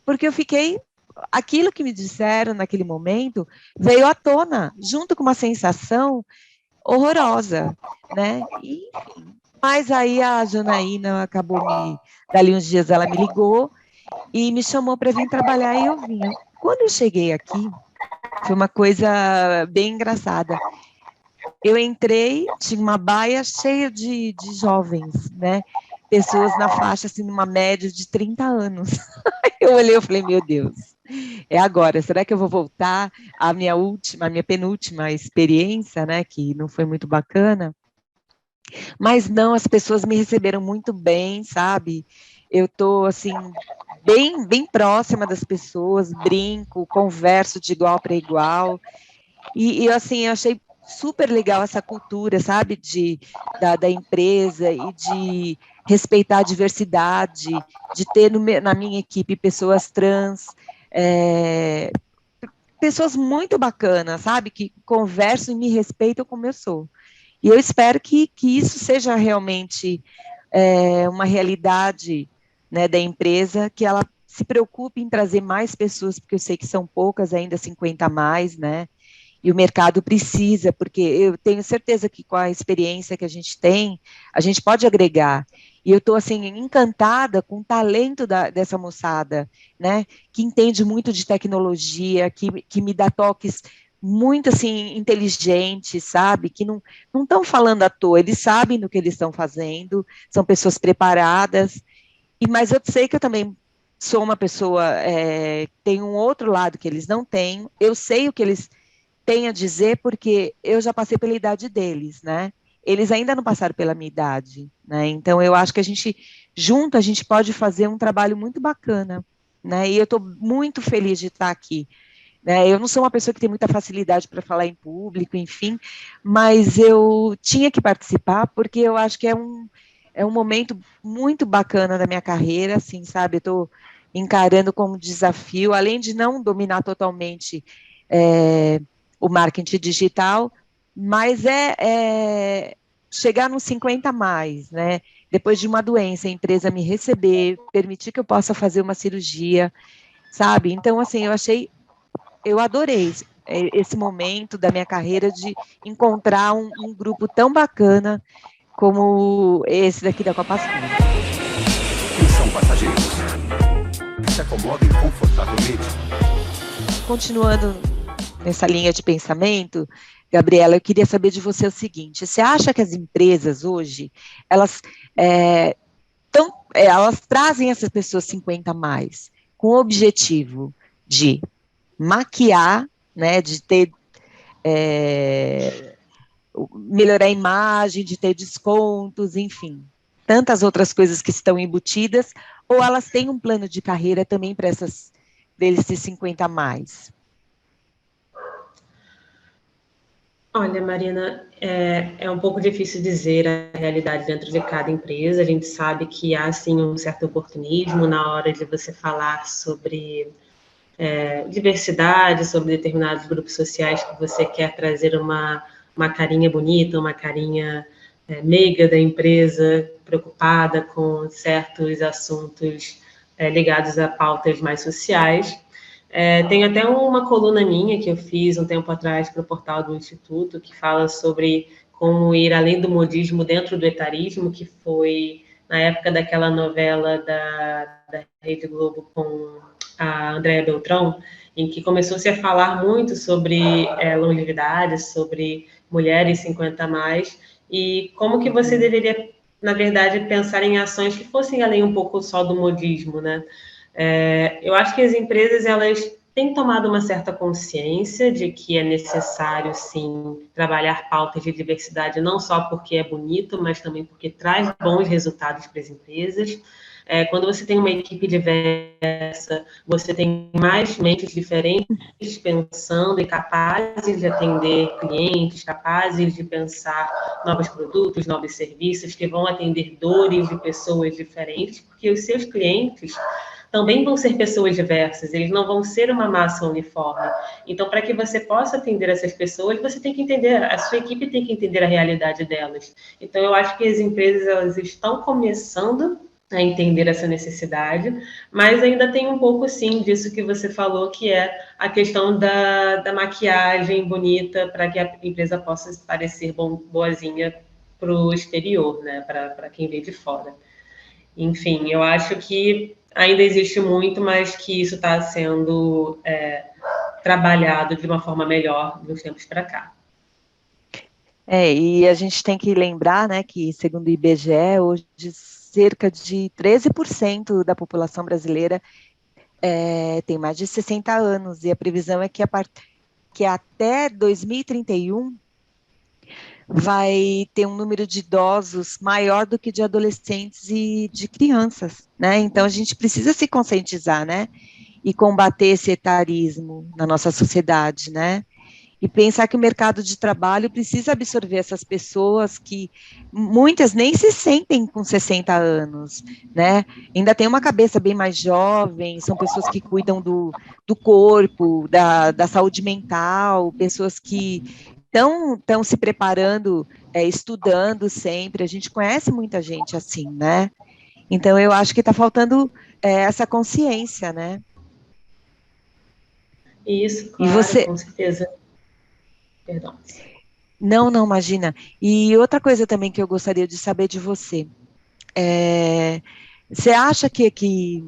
porque eu fiquei, aquilo que me disseram naquele momento veio à tona, junto com uma sensação horrorosa, né? E, enfim, mas aí a Janaína acabou dali uns dias ela me ligou e me chamou para vir trabalhar e eu vinha. Quando eu cheguei aqui, foi uma coisa bem engraçada. Eu entrei, tinha uma baia cheia de jovens, né? Pessoas na faixa, assim, numa média de 30 anos. Eu olhei e falei, meu Deus, é agora, será que eu vou voltar à minha penúltima experiência, né, que não foi muito bacana? Mas não, as pessoas me receberam muito bem, sabe? Eu tô, assim, bem próxima das pessoas, brinco, converso de igual para igual, e assim, eu achei super legal essa cultura, sabe, da empresa e de respeitar a diversidade, de ter na minha equipe pessoas trans, é, pessoas muito bacanas, sabe, que conversam e me respeitam como eu sou. E eu espero que isso seja realmente uma realidade, né, da empresa, que ela se preocupe em trazer mais pessoas, porque eu sei que são poucas, ainda 50 a mais, né, e o mercado precisa, porque eu tenho certeza que com a experiência que a gente tem, a gente pode agregar. E eu estou, assim, encantada com o talento dessa moçada, né, que entende muito de tecnologia, que me dá toques muito, assim, inteligentes, sabe, que não estão falando à toa, eles sabem do que eles estão fazendo, são pessoas preparadas, mas eu sei que eu também sou uma pessoa, tem um outro lado que eles não têm, eu sei o que eles têm a dizer, porque eu já passei pela idade deles, né? Eles ainda não passaram pela minha idade, né? Então eu acho que junto, a gente pode fazer um trabalho muito bacana, né? E eu estou muito feliz de estar aqui, né? Eu não sou uma pessoa que tem muita facilidade para falar em público, enfim, mas eu tinha que participar, porque eu acho que é um momento muito bacana da minha carreira, assim, sabe? Eu estou encarando como desafio, além de não dominar totalmente é, o marketing digital, mas chegar nos 50 a mais, né? Depois de uma doença, a empresa me receber, permitir que eu possa fazer uma cirurgia, sabe? Então, assim, eu adorei esse momento da minha carreira de encontrar um grupo tão bacana como esse daqui da Copa Astur. Atenção, passageiros. Se acomodem confortavelmente. Continuando nessa linha de pensamento, Gabriela, eu queria saber de você o seguinte: você acha que as empresas hoje, elas, elas trazem essas pessoas 50 a mais com o objetivo de maquiar, né, de ter melhorar a imagem, de ter descontos, enfim, tantas outras coisas que estão embutidas, ou elas têm um plano de carreira também para desses 50 a mais? Olha, Marina, é um pouco difícil dizer a realidade dentro de cada empresa. A gente sabe que há, sim, um certo oportunismo na hora de você falar sobre diversidade, sobre determinados grupos sociais que você quer trazer uma carinha bonita, uma carinha meiga da empresa, preocupada com certos assuntos ligados a pautas mais sociais. Tem até uma coluna minha que eu fiz um tempo atrás para o portal do Instituto, que fala sobre como ir além do modismo dentro do etarismo, que foi na época daquela novela da Rede Globo com a Andréa Beltrão, em que começou-se a falar muito sobre longevidade, sobre mulheres 50 a mais, e como que você deveria, na verdade, pensar em ações que fossem além um pouco só do modismo, né? Eu acho que as empresas, elas têm tomado uma certa consciência de que é necessário, sim, trabalhar pautas de diversidade, não só porque é bonito, mas também porque traz bons resultados para as empresas. Quando você tem uma equipe diversa, você tem mais mentes diferentes pensando e capazes de atender clientes, capazes de pensar novos produtos, novos serviços que vão atender dores de pessoas diferentes, porque os seus clientes também vão ser pessoas diversas, eles não vão ser uma massa uniforme. Então, para que você possa atender essas pessoas, você tem que entender, a sua equipe tem que entender a realidade delas. Então, eu acho que as empresas, elas estão começando a entender essa necessidade, mas ainda tem um pouco, sim, disso que você falou, que é a questão da maquiagem bonita para que a empresa possa parecer boazinha para o exterior, né, para quem vê de fora. Enfim, eu acho que ainda existe muito, mas que isso está sendo trabalhado de uma forma melhor dos tempos para cá. E a gente tem que lembrar, né, que segundo o IBGE, hoje cerca de 13% da população brasileira tem mais de 60 anos, e a previsão é que até 2031 vai ter um número de idosos maior do que de adolescentes e de crianças, né? Então a gente precisa se conscientizar, né? E combater esse etarismo na nossa sociedade, né? E pensar que o mercado de trabalho precisa absorver essas pessoas que muitas nem se sentem com 60 anos, né? Ainda tem uma cabeça bem mais jovem, são pessoas que cuidam do corpo, da saúde mental, pessoas que estão se preparando, estudando sempre. A gente conhece muita gente assim, né? Então, eu acho que está faltando essa consciência, né? Isso, E claro, você, com certeza. Perdão. não, imagina. E outra coisa também que eu gostaria de saber de você, você acha que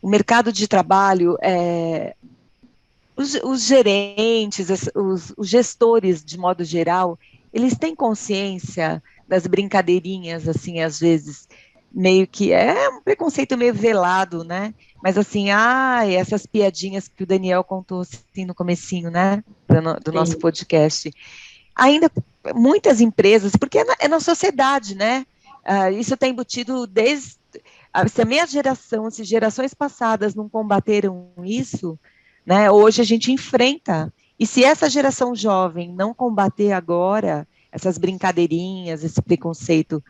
o mercado de trabalho, os gerentes, os gestores, de modo geral, eles têm consciência das brincadeirinhas, assim, às vezes, meio que é um preconceito meio velado, né? Mas assim, essas piadinhas que o Daniel contou assim no comecinho, né? Do nosso Sim. podcast. Ainda muitas empresas, porque é na sociedade, né? Isso está embutido desde se a minha geração, se gerações passadas não combateram isso, né? Hoje a gente enfrenta. E se essa geração jovem não combater agora essas brincadeirinhas, esse preconceito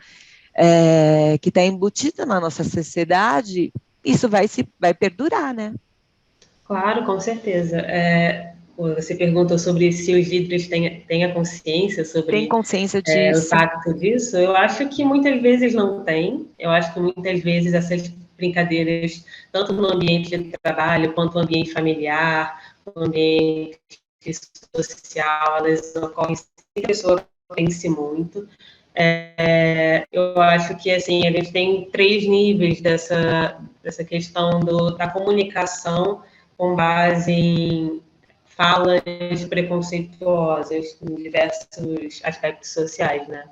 que está embutido na nossa sociedade, isso vai perdurar, né? Claro, com certeza. Você perguntou sobre se os líderes têm a consciência Tem sobre consciência o disso. impacto disso. Eu acho que muitas vezes não tem. Eu acho que muitas vezes essas brincadeiras, tanto no ambiente de trabalho, quanto no ambiente familiar, no ambiente social, elas ocorrem sem que a pessoa pense muito. Eu acho que assim a gente tem 3 níveis dessa questão da comunicação com base em falas preconceituosas em diversos aspectos sociais, né?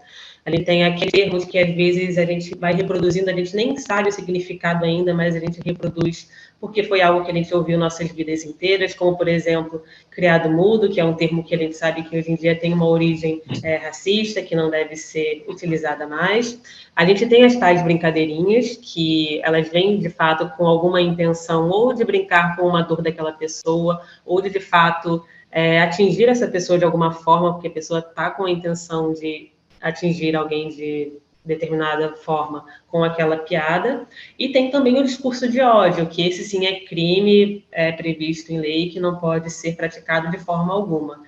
Ali tem aqueles erros que às vezes a gente vai reproduzindo, a gente nem sabe o significado ainda, mas a gente reproduz porque foi algo que a gente ouviu nossas vidas inteiras, como, por exemplo, criado mudo, que é um termo que a gente sabe que hoje em dia tem uma origem racista, que não deve ser utilizada mais. A gente tem as tais brincadeirinhas, que elas vêm, de fato, com alguma intenção ou de brincar com uma dor daquela pessoa, ou de fato, atingir essa pessoa de alguma forma, porque a pessoa está com a intenção de atingir alguém de determinada forma com aquela piada, e tem também o discurso de ódio, que esse sim é crime previsto em lei, que não pode ser praticado de forma alguma.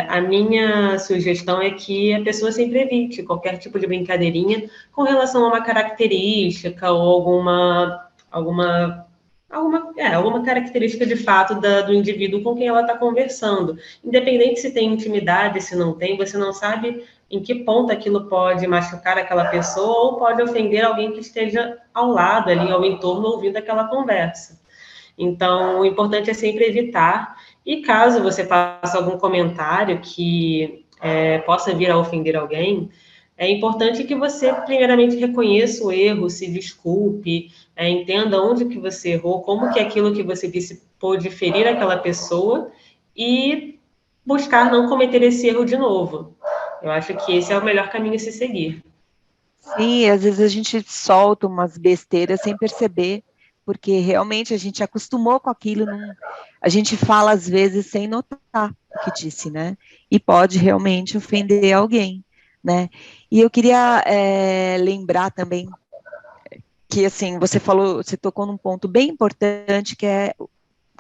A minha sugestão é que a pessoa sempre evite qualquer tipo de brincadeirinha com relação a uma característica ou alguma característica de fato do indivíduo com quem ela está conversando. Independente se tem intimidade, se não tem, você não sabe em que ponto aquilo pode machucar aquela pessoa ou pode ofender alguém que esteja ao lado, ali, ao entorno, ouvindo aquela conversa. Então, o importante é sempre evitar. E caso você faça algum comentário que possa vir a ofender alguém, é importante que você, primeiramente, reconheça o erro, se desculpe, entenda onde que você errou, como que aquilo que você disse pôde ferir aquela pessoa e buscar não cometer esse erro de novo. Eu acho que esse é o melhor caminho a se seguir. Sim, às vezes a gente solta umas besteiras sem perceber, porque realmente a gente acostumou com aquilo, a gente fala às vezes sem notar o que disse, né? E pode realmente ofender alguém, né? E eu queria lembrar também que, assim, você tocou num ponto bem importante, que é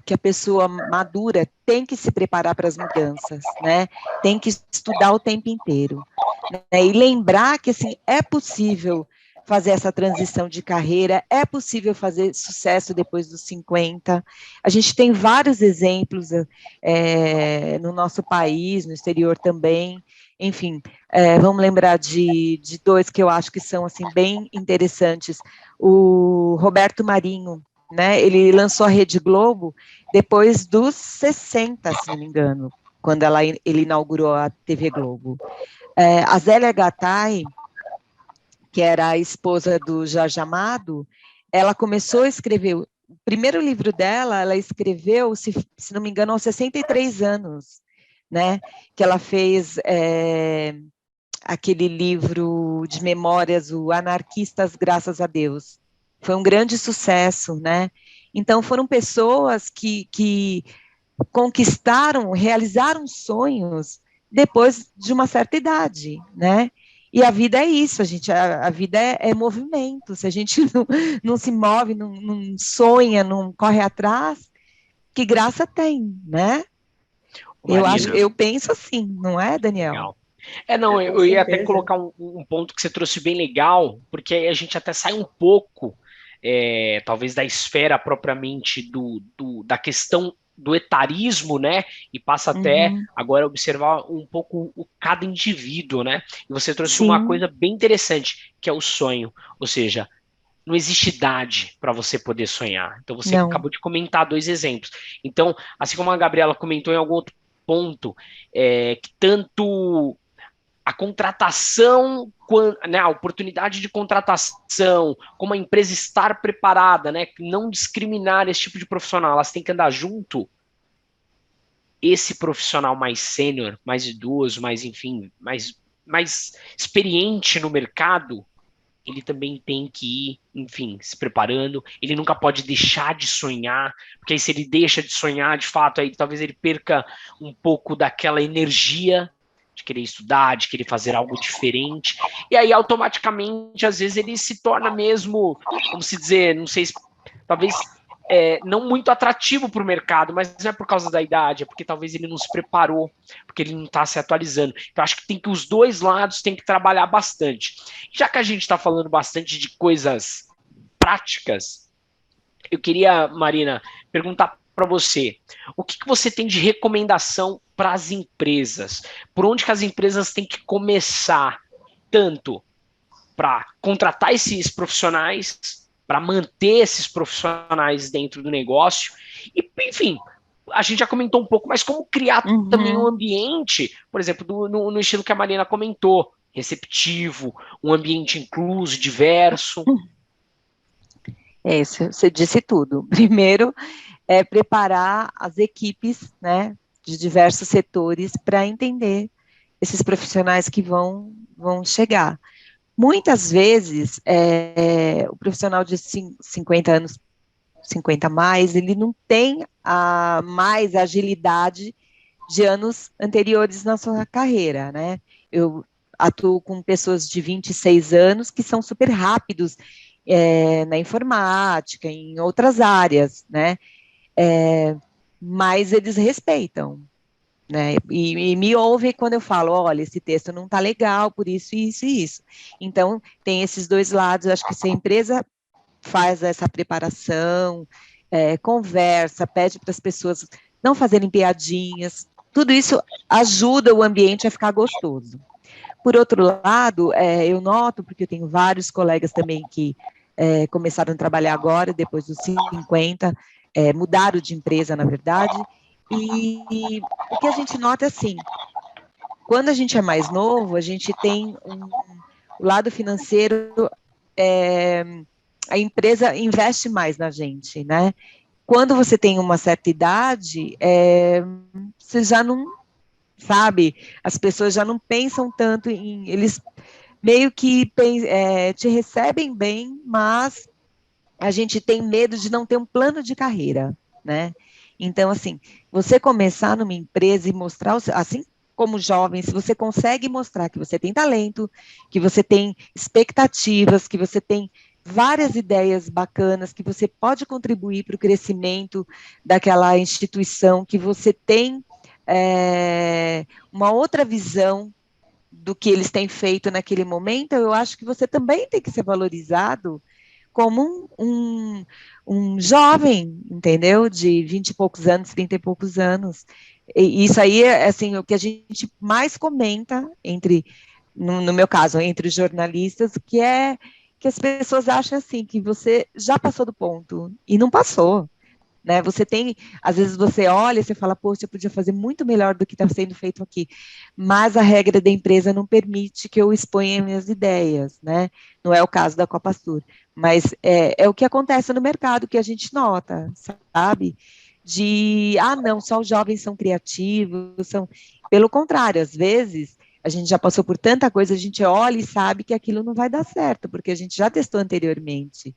que a pessoa madura tem que se preparar para as mudanças, né? Tem que estudar o tempo inteiro, né? E lembrar que assim é possível fazer essa transição de carreira, é possível fazer sucesso depois dos 50. A gente tem vários exemplos no nosso país, no exterior também. Enfim, vamos lembrar de 2 que eu acho que são assim bem interessantes. O Roberto Marinho, né? Ele lançou a Rede Globo depois dos 60, se não me engano, quando ele inaugurou a TV Globo. A Zélia Gattai, que era a esposa do Jorge Amado, ela começou a escrever, o primeiro livro dela, ela escreveu, se não me engano, aos 63 anos, né? Que ela fez aquele livro de memórias, o Anarquistas, Graças a Deus. Foi um grande sucesso, né? Então, foram pessoas que conquistaram, realizaram sonhos depois de uma certa idade, né? E a vida é isso, a vida é movimento. Se a gente não se move, não sonha, não corre atrás, que graça tem, né? Marina, Eu penso assim, não é, Daniel? legal. Não, Com eu ia até certeza. colocar um ponto que você trouxe bem legal, porque aí a gente até sai um pouco, talvez, da esfera propriamente da questão do etarismo, né? E passa até Uhum, agora a observar um pouco cada indivíduo, né? E você trouxe uma sim, coisa bem interessante, que é o sonho. Ou seja, não existe idade para você poder sonhar. Então você não, acabou de comentar dois exemplos. Então, assim como a Gabriela comentou em algum outro ponto, que tanto a contratação, né, a oportunidade de contratação, como a empresa estar preparada, né, não discriminar esse tipo de profissional, elas têm que andar junto. Esse profissional mais sênior, mais idoso, mais, enfim, mais experiente no mercado, ele também tem que ir, enfim, se preparando. Ele nunca pode deixar de sonhar, porque aí se ele deixa de sonhar, de fato, aí talvez ele perca um pouco daquela energia de querer estudar, de querer fazer algo diferente. E aí, automaticamente, às vezes, ele se torna mesmo, como se dizer, não sei, talvez não muito atrativo para o mercado, mas não é por causa da idade, é porque talvez ele não se preparou, porque ele não está se atualizando. Então, acho que tem que os dois lados têm que trabalhar bastante. Já que a gente está falando bastante de coisas práticas, eu queria, Marina, perguntar para você, o que você tem de recomendação para as empresas? Por onde que as empresas têm que começar, tanto para contratar esses profissionais, para manter esses profissionais dentro do negócio, e, enfim, a gente já comentou um pouco, mas como criar também um uhum. ambiente, por exemplo, no estilo que a Marina comentou, receptivo, um ambiente incluso, diverso. Você disse tudo. Primeiro, é preparar as equipes, né, de diversos setores para entender esses profissionais que vão chegar. Muitas vezes, o profissional de 50 anos, 50 a mais, ele não tem mais agilidade de anos anteriores na sua carreira, né? Eu atuo com pessoas de 26 anos que são super rápidos na informática, em outras áreas, né? Mas eles respeitam, né? E me ouvem quando eu falo, olha, esse texto não está legal, por isso, isso e isso. Então, tem esses dois lados, eu acho que se a empresa faz essa preparação, conversa, pede para as pessoas não fazerem piadinhas, tudo isso ajuda o ambiente a ficar gostoso. Por outro lado, eu noto, porque eu tenho vários colegas também que começaram a trabalhar agora, depois dos 50, mudaram de empresa, na verdade, e o que a gente nota é assim, quando a gente é mais novo, a gente tem o lado financeiro, a empresa investe mais na gente, né? Quando você tem uma certa idade, você já não, sabe, as pessoas já não pensam tanto eles meio que te recebem bem, mas a gente tem medo de não ter um plano de carreira, né? Então, assim, você começar numa empresa e mostrar, assim como jovem, se você consegue mostrar que você tem talento, que você tem expectativas, que você tem várias ideias bacanas, que você pode contribuir para o crescimento daquela instituição, que você tem uma outra visão do que eles têm feito naquele momento, eu acho que você também tem que ser valorizado como um jovem, entendeu? De 20 e poucos anos, 30 e poucos anos. E isso aí é assim, o que a gente mais comenta no meu caso, entre os jornalistas, que as pessoas acham assim, que você já passou do ponto, e não passou. Né? Você tem, às vezes você olha e você fala, poxa, eu podia fazer muito melhor do que está sendo feito aqui, mas a regra da empresa não permite que eu exponha minhas ideias, né? Não é o caso da Copastur, mas é o que acontece no mercado, que a gente nota, sabe? não, só os jovens são criativos, pelo contrário, às vezes a gente já passou por tanta coisa, a gente olha e sabe que aquilo não vai dar certo, porque a gente já testou anteriormente,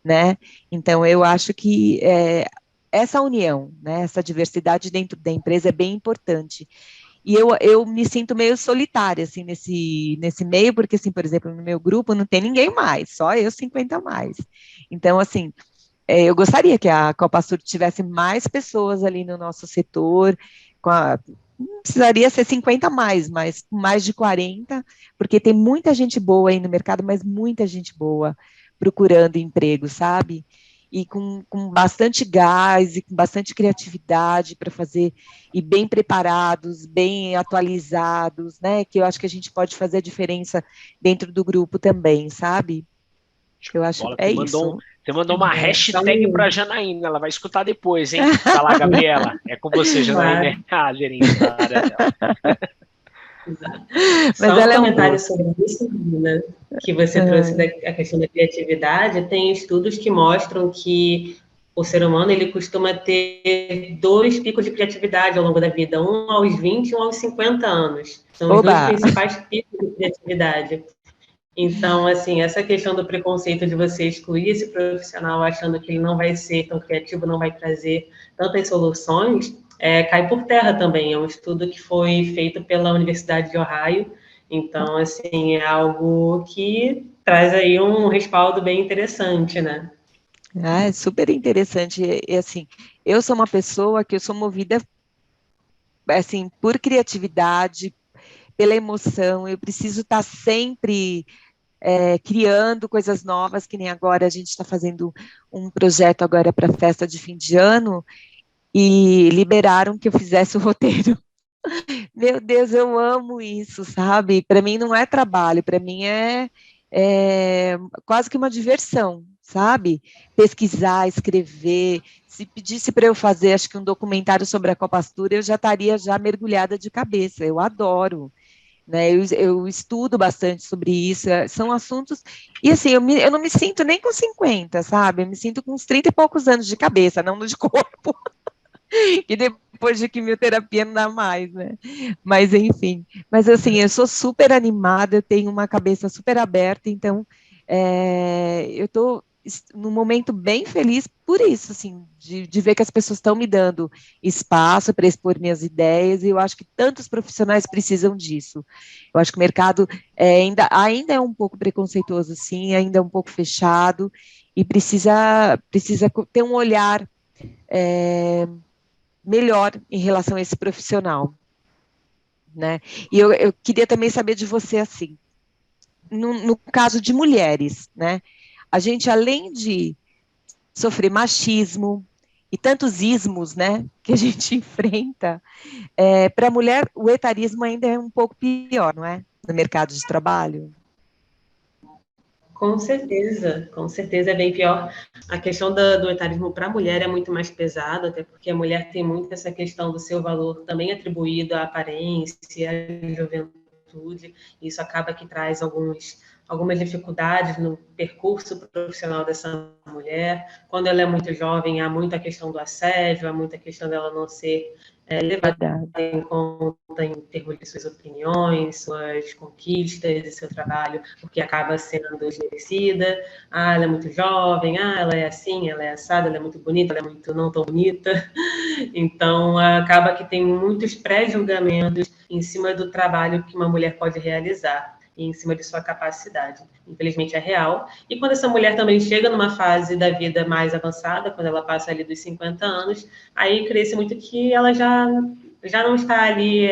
né? Então, eu acho que essa união, né, essa diversidade dentro da empresa é bem importante. E eu me sinto meio solitária, assim, nesse meio, porque, assim, por exemplo, no meu grupo não tem ninguém mais, só eu 50 mais. Então, assim, eu gostaria que a Copa Sur tivesse mais pessoas ali no nosso setor, não precisaria ser 50 a mais, mas mais de 40, porque tem muita gente boa aí no mercado, mas muita gente boa procurando emprego, sabe? E com bastante gás e com bastante criatividade para fazer, e bem preparados, bem atualizados, né? Que eu acho que a gente pode fazer a diferença dentro do grupo também, sabe? Eu acho, Bola, é isso. você mandou uma hashtag Então, para Janaína, ela vai escutar depois, hein? Vai lá, Gabriela. É com você, Janaína, a gerente da área dela. Mas só um ela é um comentário doce. sobre isso, né, que você trouxe a questão da criatividade. Tem estudos que mostram que o ser humano ele costuma ter 2 picos de criatividade ao longo da vida, um aos 20 e um aos 50 anos. São os 2 Oba! principais picos de criatividade. Então, assim, essa questão do preconceito de você excluir esse profissional achando que ele não vai ser tão criativo, não vai trazer tantas soluções, cai por terra também. É um estudo que foi feito pela Universidade de Ohio. Então, assim, é algo que traz aí um respaldo bem interessante, né? É super interessante. E, assim, eu sou uma pessoa que eu sou movida, assim, por criatividade, pela emoção. Eu preciso estar sempre criando coisas novas, que nem agora a gente está fazendo um projeto agora para a festa de fim de ano e liberaram que eu fizesse o roteiro. Meu Deus, eu amo isso, sabe? Para mim não é trabalho, para mim é quase que uma diversão, sabe? Pesquisar, escrever. Se pedisse para eu fazer, acho que um documentário sobre a Copa Astur, eu já estaria já mergulhada de cabeça. Eu adoro, né? Eu estudo bastante sobre isso. São assuntos. E assim, eu não me sinto nem com 50, sabe? Eu me sinto com uns 30 e poucos anos de cabeça, não de corpo. E depois de quimioterapia não dá mais, né? Mas enfim, mas assim, eu sou super animada, eu tenho uma cabeça super aberta, então eu estou num momento bem feliz por isso, assim, de ver que as pessoas estão me dando espaço para expor minhas ideias, e eu acho que tantos profissionais precisam disso. Eu acho que o mercado ainda é um pouco preconceituoso, sim, ainda é um pouco fechado, e precisa ter um olhar melhor em relação a esse profissional, né? E eu queria também saber de você, assim, no caso de mulheres, né? A gente, além de sofrer machismo e tantos ismos, né, que a gente enfrenta, para a mulher o etarismo ainda é um pouco pior, não é? No mercado de trabalho. Com certeza é bem pior. A questão do etarismo para a mulher é muito mais pesada, até porque a mulher tem muito essa questão do seu valor também atribuído à aparência, à juventude. Isso acaba que traz algumas dificuldades no percurso profissional dessa mulher. Quando ela é muito jovem, há muita questão do assédio, há muita questão dela não ser levada em conta em termos de suas opiniões, suas conquistas e seu trabalho, porque acaba sendo desmerecida. Ah, ela é muito jovem, ela é assim, ela é assada, ela é muito bonita, ela é muito não tão bonita. Então, acaba que tem muitos pré-julgamentos em cima do trabalho que uma mulher pode realizar e em cima de sua capacidade. Infelizmente é real. E quando essa mulher também chega numa fase da vida mais avançada, quando ela passa ali dos 50 anos, aí cresce muito que ela já não está ali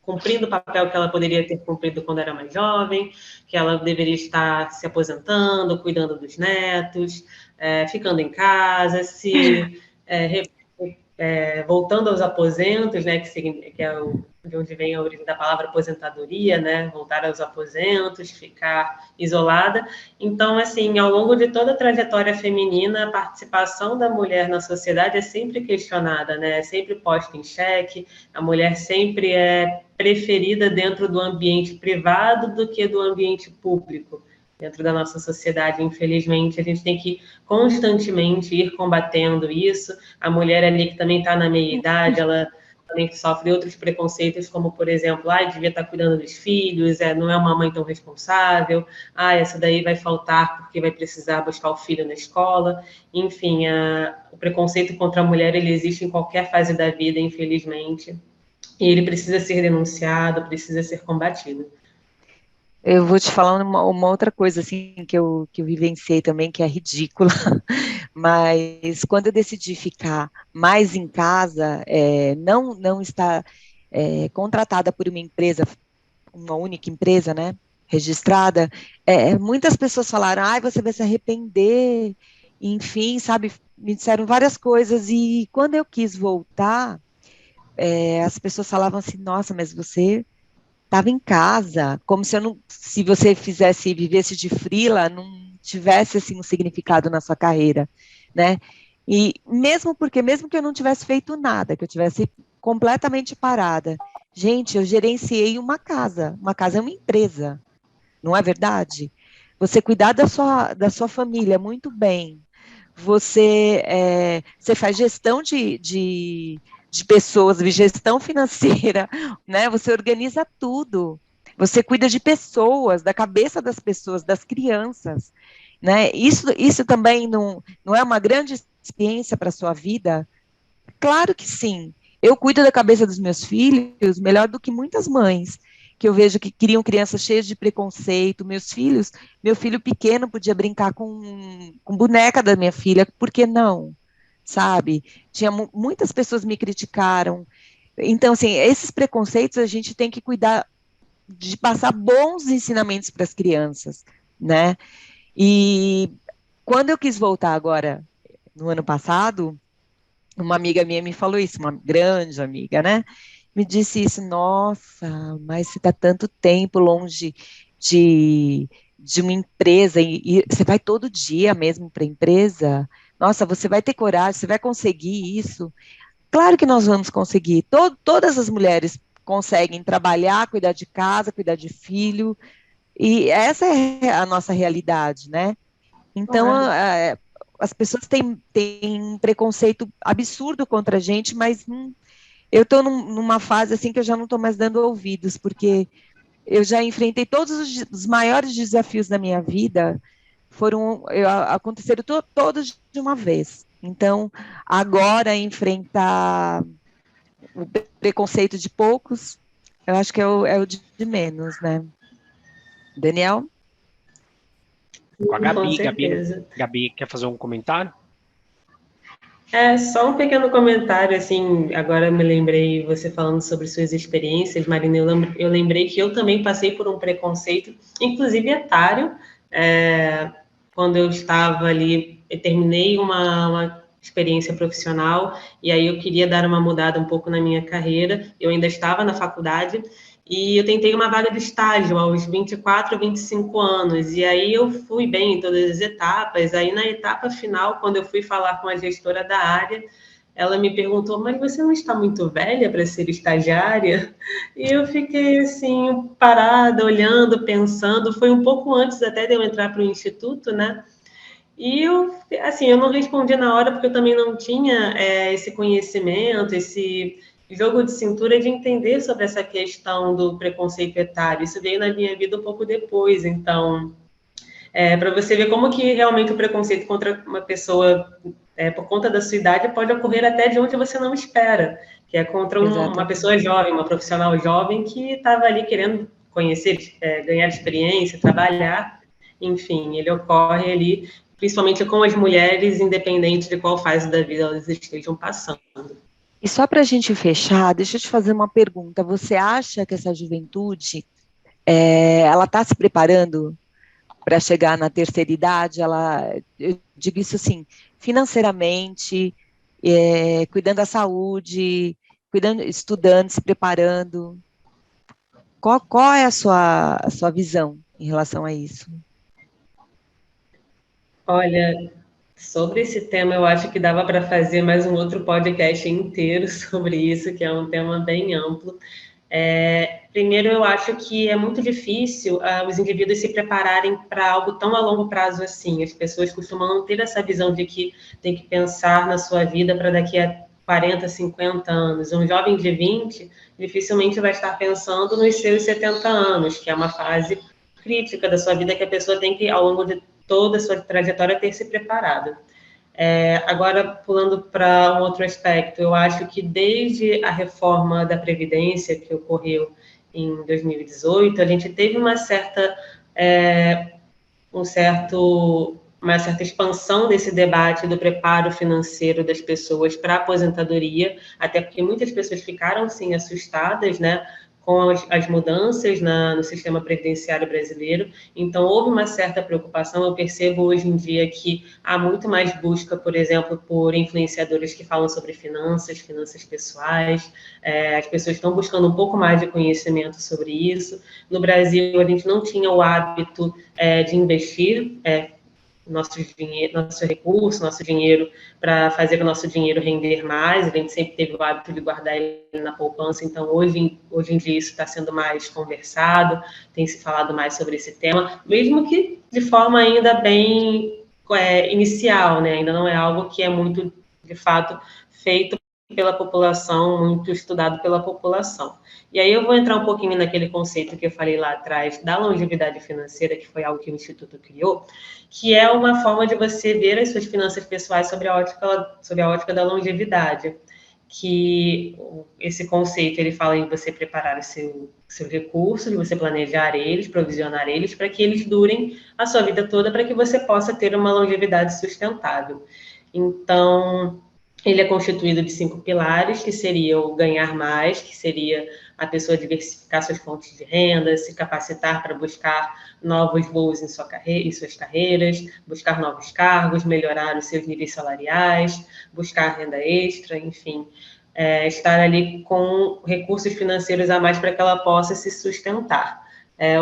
cumprindo o papel que ela poderia ter cumprido quando era mais jovem, que ela deveria estar se aposentando, cuidando dos netos, ficando em casa, voltando aos aposentos, né, que é de onde vem a origem da palavra aposentadoria, né, voltar aos aposentos, ficar isolada. Então, assim, ao longo de toda a trajetória feminina, a participação da mulher na sociedade é sempre questionada, né, é sempre posta em xeque, a mulher sempre é preferida dentro do ambiente privado do que do ambiente público. dentro da nossa sociedade, infelizmente. A gente tem que constantemente ir combatendo isso. A mulher ali que também está na meia-idade, ela também sofre outros preconceitos, como, por exemplo, devia estar cuidando dos filhos, não é uma mãe tão responsável, essa daí vai faltar porque vai precisar buscar o filho na escola. Enfim, o preconceito contra a mulher, ele existe em qualquer fase da vida, infelizmente, e ele precisa ser denunciado, precisa ser combatido. Eu vou te falar uma outra coisa assim que eu vivenciei também, que é ridícula, mas quando eu decidi ficar mais em casa, não estar contratada por uma empresa, uma única empresa, né, registrada, muitas pessoas falaram, você vai se arrepender, enfim, sabe, me disseram várias coisas, e quando eu quis voltar, as pessoas falavam assim, nossa, mas você estava em casa, como se você vivesse de freela, não tivesse assim um significado na sua carreira, né? E mesmo que eu não tivesse feito nada, que eu tivesse completamente parada, gente, eu gerenciei uma casa é uma empresa, não é verdade? Você cuidar da sua família muito bem, você faz gestão de pessoas, de gestão financeira, né? Você organiza tudo. Você cuida de pessoas, da cabeça das pessoas, das crianças, né? Isso também não é uma grande experiência para a sua vida? Claro que sim. Eu cuido da cabeça dos meus filhos melhor do que muitas mães, que eu vejo que criam crianças cheias de preconceito. Meu filho pequeno podia brincar com boneca da minha filha, por que não? Sabe? Muitas pessoas me criticaram. Então, assim, esses preconceitos a gente tem que cuidar de passar bons ensinamentos para as crianças, né? E quando eu quis voltar agora, no ano passado, uma amiga minha me falou isso, uma grande amiga, né? Me disse isso, nossa, mas você está tanto tempo longe de uma empresa e você vai todo dia mesmo para a empresa? Nossa, você vai ter coragem, você vai conseguir isso? Claro que nós vamos conseguir. Todas as mulheres conseguem trabalhar, cuidar de casa, cuidar de filho, e essa é a nossa realidade, né? Então, Claro. as pessoas têm um preconceito absurdo contra a gente, mas eu estou numa fase assim que eu já não estou mais dando ouvidos, porque eu já enfrentei todos os maiores desafios da minha vida, aconteceram todos de uma vez. Então, agora enfrentar o preconceito de poucos, eu acho que é o de menos, né? Daniel? Com a Com Gabi. certeza. Gabi, quer fazer um comentário? Só um pequeno comentário, assim, agora eu me lembrei, você falando sobre suas experiências, Marina, eu lembrei que eu também passei por um preconceito, inclusive etário, quando eu estava ali, eu terminei uma experiência profissional, e aí eu queria dar uma mudada um pouco na minha carreira, eu ainda estava na faculdade, e eu tentei uma vaga de estágio aos 24, 25 anos, e aí eu fui bem em todas as etapas. Aí na etapa final, quando eu fui falar com a gestora da área, ela me perguntou, mas você não está muito velha para ser estagiária? E eu fiquei assim, parada, olhando, pensando, foi um pouco antes até de eu entrar para o instituto, né? E eu não respondi na hora porque eu também não tinha esse conhecimento, esse jogo de cintura de entender sobre essa questão do preconceito etário. Isso veio na minha vida um pouco depois. Então, para você ver como que realmente o preconceito contra uma pessoa por conta da sua idade pode ocorrer até de onde você não espera, que é contra uma pessoa jovem, uma profissional jovem que estava ali querendo conhecer, ganhar experiência, trabalhar. Enfim, ele ocorre ali principalmente com as mulheres, independente de qual fase da vida elas estejam passando. E só para a gente fechar, deixa eu te fazer uma pergunta. Você acha que essa juventude, ela está se preparando para chegar na terceira idade? Eu digo isso assim, financeiramente, cuidando da saúde, estudando, se preparando. Qual é a sua visão em relação a isso? Olha, sobre esse tema, eu acho que dava para fazer mais um outro podcast inteiro sobre isso, que é um tema bem amplo. Primeiro, eu acho que é muito difícil os indivíduos se prepararem para algo tão a longo prazo assim. As pessoas costumam não ter essa visão de que tem que pensar na sua vida para daqui a 40, 50 anos. Um jovem de 20 dificilmente vai estar pensando nos seus 70 anos, que é uma fase crítica da sua vida que a pessoa tem que, ao longo de toda a sua trajetória, ter se preparado. Agora, pulando para um outro aspecto, eu acho que desde a reforma da Previdência, que ocorreu em 2018, a gente teve uma certa expansão desse debate do preparo financeiro das pessoas para a aposentadoria, até porque muitas pessoas ficaram, sim, assustadas, né, com as mudanças no sistema previdenciário brasileiro. Então, houve uma certa preocupação. Eu percebo hoje em dia que há muito mais busca, por exemplo, por influenciadores que falam sobre finanças pessoais. As pessoas estão buscando um pouco mais de conhecimento sobre isso. No Brasil, a gente não tinha o hábito de investir nosso recurso, nosso dinheiro, para fazer o nosso dinheiro render mais. A gente sempre teve o hábito de guardar ele na poupança, então hoje em dia isso está sendo mais conversado, tem se falado mais sobre esse tema, mesmo que de forma ainda bem inicial, né? Ainda não é algo que é muito, de fato, feito pela população, muito estudado pela população. E aí eu vou entrar um pouquinho naquele conceito que eu falei lá atrás da longevidade financeira, que foi algo que o Instituto criou, que é uma forma de você ver as suas finanças pessoais sobre a ótica da longevidade. Que esse conceito, ele fala em você preparar o seu recurso, de você planejar eles, provisionar eles, para que eles durem a sua vida toda, para que você possa ter uma longevidade sustentável. Então, ele é constituído de 5 pilares, que seria o ganhar mais, que seria a pessoa diversificar suas fontes de renda, se capacitar para buscar novos voos em suas carreiras, buscar novos cargos, melhorar os seus níveis salariais, buscar renda extra, enfim, estar ali com recursos financeiros a mais para que ela possa se sustentar.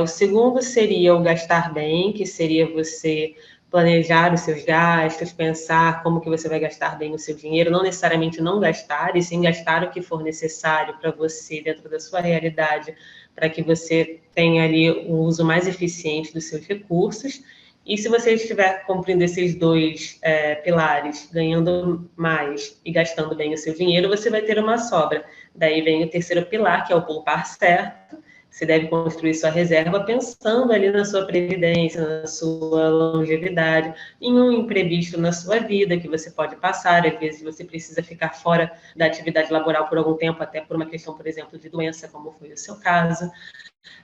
O segundo seria o gastar bem, que seria você planejar os seus gastos, pensar como que você vai gastar bem o seu dinheiro, não necessariamente não gastar, e sim gastar o que for necessário para você, dentro da sua realidade, para que você tenha ali um uso mais eficiente dos seus recursos. E se você estiver cumprindo esses dois pilares, ganhando mais e gastando bem o seu dinheiro, você vai ter uma sobra. Daí vem o terceiro pilar, que é o poupar certo. Você deve construir sua reserva pensando ali na sua previdência, na sua longevidade, em um imprevisto na sua vida que você pode passar. Às vezes você precisa ficar fora da atividade laboral por algum tempo, até por uma questão, por exemplo, de doença, como foi o seu caso.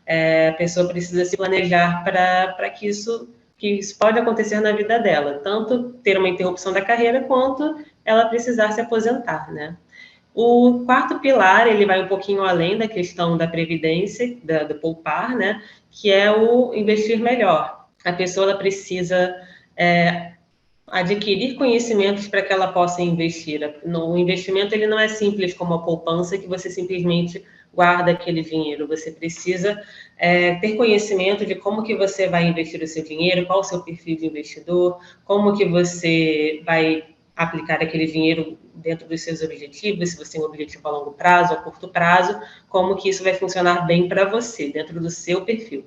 A pessoa precisa se planejar para que isso pode acontecer na vida dela, tanto ter uma interrupção da carreira, quanto ela precisar se aposentar, né? O quarto pilar, ele vai um pouquinho além da questão da previdência, do poupar, né? Que é o investir melhor. A pessoa ela precisa adquirir conhecimentos para que ela possa investir. O investimento ele não é simples como a poupança, que você simplesmente guarda aquele dinheiro. Você precisa ter conhecimento de como que você vai investir o seu dinheiro, qual o seu perfil de investidor, como que você vai aplicar aquele dinheiro dentro dos seus objetivos, se você tem um objetivo a longo prazo, a curto prazo, como que isso vai funcionar bem para você, dentro do seu perfil.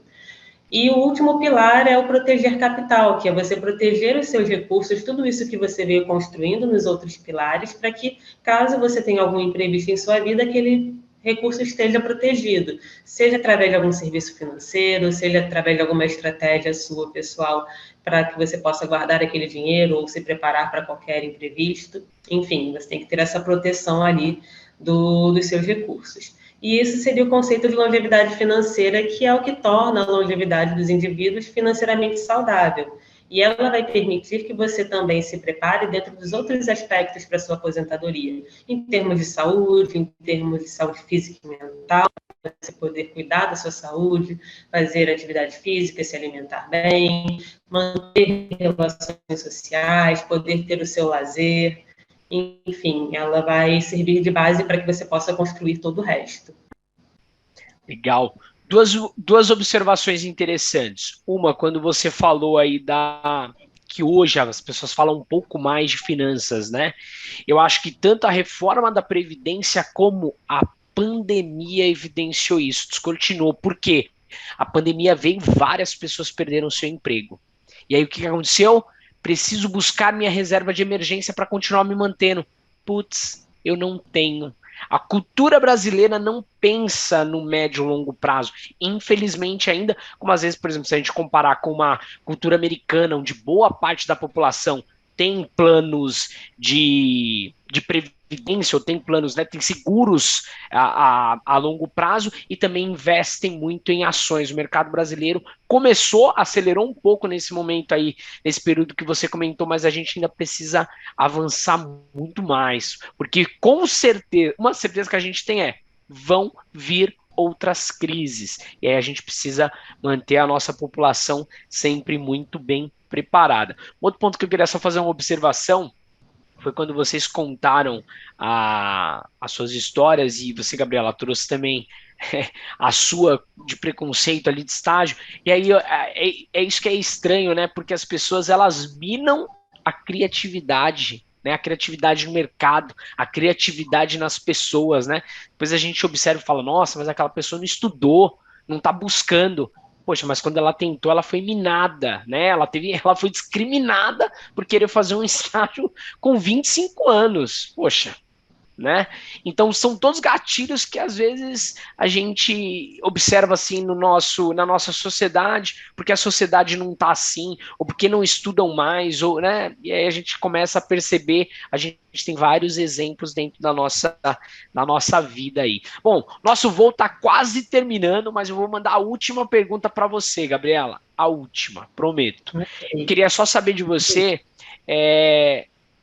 E o último pilar é o proteger capital, que é você proteger os seus recursos, tudo isso que você veio construindo nos outros pilares, para que, caso você tenha algum imprevisto em sua vida, aquele recurso esteja protegido, seja através de algum serviço financeiro, seja através de alguma estratégia sua pessoal, para que você possa guardar aquele dinheiro ou se preparar para qualquer imprevisto. Enfim, você tem que ter essa proteção ali dos seus recursos. E isso seria o conceito de longevidade financeira, que é o que torna a longevidade dos indivíduos financeiramente saudável. E ela vai permitir que você também se prepare dentro dos outros aspectos para a sua aposentadoria, em termos de saúde física e mental, você poder cuidar da sua saúde, fazer atividade física, se alimentar bem, manter relações sociais, poder ter o seu lazer. Enfim, ela vai servir de base para que você possa construir todo o resto. Legal. Duas observações interessantes. Uma, quando você falou aí que hoje as pessoas falam um pouco mais de finanças, né? Eu acho que tanto a reforma da Previdência como a pandemia evidenciou isso, descortinou. Por quê? A pandemia veio e várias pessoas perderam seu emprego. E aí o que aconteceu? Preciso buscar minha reserva de emergência para continuar me mantendo. Putz, eu não tenho. A cultura brasileira não pensa no médio e longo prazo. Infelizmente ainda, como às vezes, por exemplo, se a gente comparar com uma cultura americana, onde boa parte da população tem planos de previdência, ou tem planos, né, tem seguros a longo prazo e também investem muito em ações. O mercado brasileiro acelerou um pouco nesse momento aí, nesse período que você comentou, mas a gente ainda precisa avançar muito mais, porque com certeza, uma certeza que a gente tem vão vir outras crises, e aí a gente precisa manter a nossa população sempre muito bem preparada. Outro ponto que eu queria só fazer uma observação foi quando vocês contaram as suas histórias, e você, Gabriela, trouxe também a sua de preconceito ali de estágio, e aí é isso que é estranho, né? Porque as pessoas, elas minam a criatividade, né? A criatividade no mercado, a criatividade nas pessoas, né? Depois a gente observa e fala, nossa, mas aquela pessoa não estudou, não está buscando. Poxa, mas quando ela tentou, ela foi minada, né? Ela foi discriminada por querer fazer um estágio com 25 anos. Poxa, né? Então são todos gatilhos que às vezes a gente observa assim na nossa sociedade, porque a sociedade não está assim, ou porque não estudam mais, ou, né? E aí a gente começa a perceber, a gente tem vários exemplos dentro da nossa vida aí. Bom, nosso voo está quase terminando, mas eu vou mandar a última pergunta para você, Gabriela. A última, prometo. Eu queria só saber de você,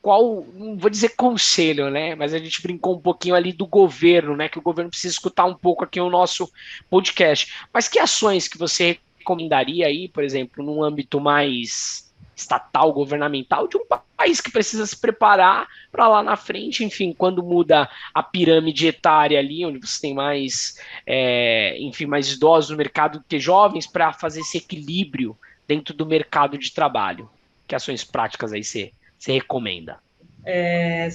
qual, não vou dizer conselho, né? Mas a gente brincou um pouquinho ali do governo, né? Que o governo precisa escutar um pouco aqui o nosso podcast. Mas que ações que você recomendaria aí, por exemplo, num âmbito mais estatal, governamental, de um país que precisa se preparar para lá na frente, enfim, quando muda a pirâmide etária ali, onde você tem mais, mais idosos no mercado do que jovens, para fazer esse equilíbrio dentro do mercado de trabalho? Que ações práticas aí você recomenda?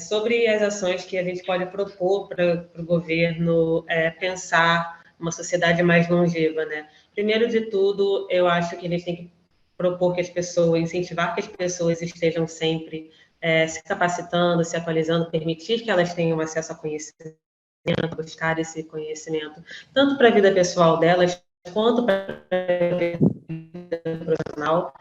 Sobre as ações que a gente pode propor para o governo pensar uma sociedade mais longeva, né? Primeiro de tudo, eu acho que a gente tem que propor que as pessoas, incentivar que as pessoas estejam sempre se capacitando, se atualizando, permitir que elas tenham acesso a conhecimento, buscar esse conhecimento, tanto para a vida pessoal delas, quanto para a vida profissional.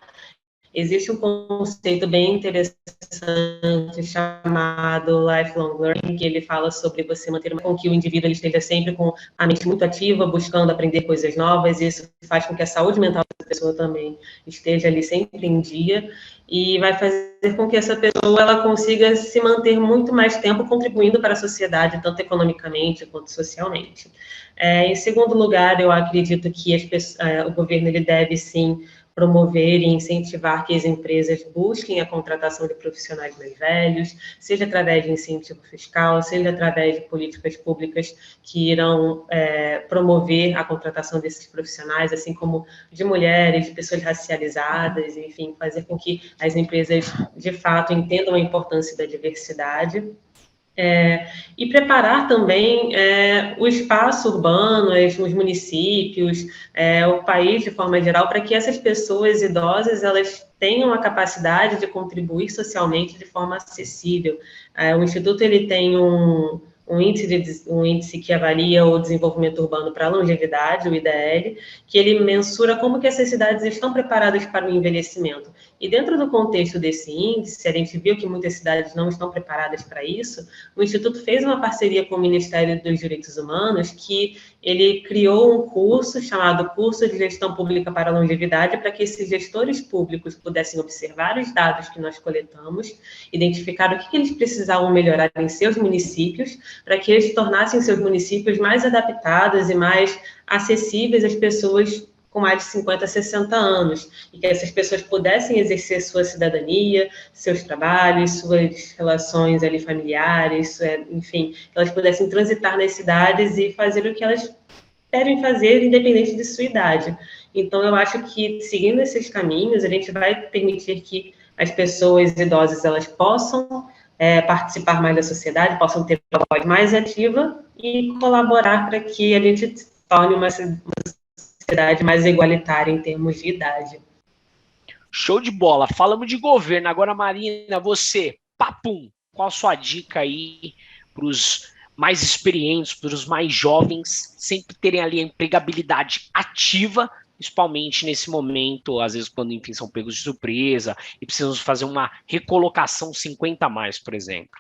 Existe um conceito bem interessante chamado lifelong learning, que ele fala sobre você manter com que o indivíduo ele esteja sempre com a mente muito ativa, buscando aprender coisas novas, e isso faz com que a saúde mental da pessoa também esteja ali sempre em dia, e vai fazer com que essa pessoa ela consiga se manter muito mais tempo contribuindo para a sociedade, tanto economicamente quanto socialmente. Em segundo lugar, eu acredito que o governo ele deve, sim, promover e incentivar que as empresas busquem a contratação de profissionais mais velhos, seja através de incentivo fiscal, seja através de políticas públicas que irão promover a contratação desses profissionais, assim como de mulheres, de pessoas racializadas, enfim, fazer com que as empresas, de fato, entendam a importância da diversidade. E preparar também o espaço urbano, os municípios, o país de forma geral, para que essas pessoas idosas elas tenham a capacidade de contribuir socialmente de forma acessível. O Instituto ele tem um índice que avalia o desenvolvimento urbano para a longevidade, o IDL, que ele mensura como que essas cidades estão preparadas para o envelhecimento. E dentro do contexto desse índice, a gente viu que muitas cidades não estão preparadas para isso. O Instituto fez uma parceria com o Ministério dos Direitos Humanos, que ele criou um curso chamado Curso de Gestão Pública para a Longevidade, para que esses gestores públicos pudessem observar os dados que nós coletamos, identificar o que eles precisavam melhorar em seus municípios, para que eles tornassem seus municípios mais adaptados e mais acessíveis às pessoas com mais de 50, 60 anos, e que essas pessoas pudessem exercer sua cidadania, seus trabalhos, suas relações ali familiares, enfim, que elas pudessem transitar nas cidades e fazer o que elas devem fazer, independente de sua idade. Então, eu acho que, seguindo esses caminhos, a gente vai permitir que as pessoas idosas elas possam participar mais da sociedade, possam ter uma voz mais ativa e colaborar para que a gente torne uma sociedade mais igualitária em termos de idade. Show de bola. Falamos de governo. Agora, Marina, você, papum, qual a sua dica aí para os mais experientes, para os mais jovens, sempre terem ali a empregabilidade ativa, principalmente nesse momento, às vezes quando, enfim, são pegos de surpresa e precisam fazer uma recolocação 50 a mais, por exemplo?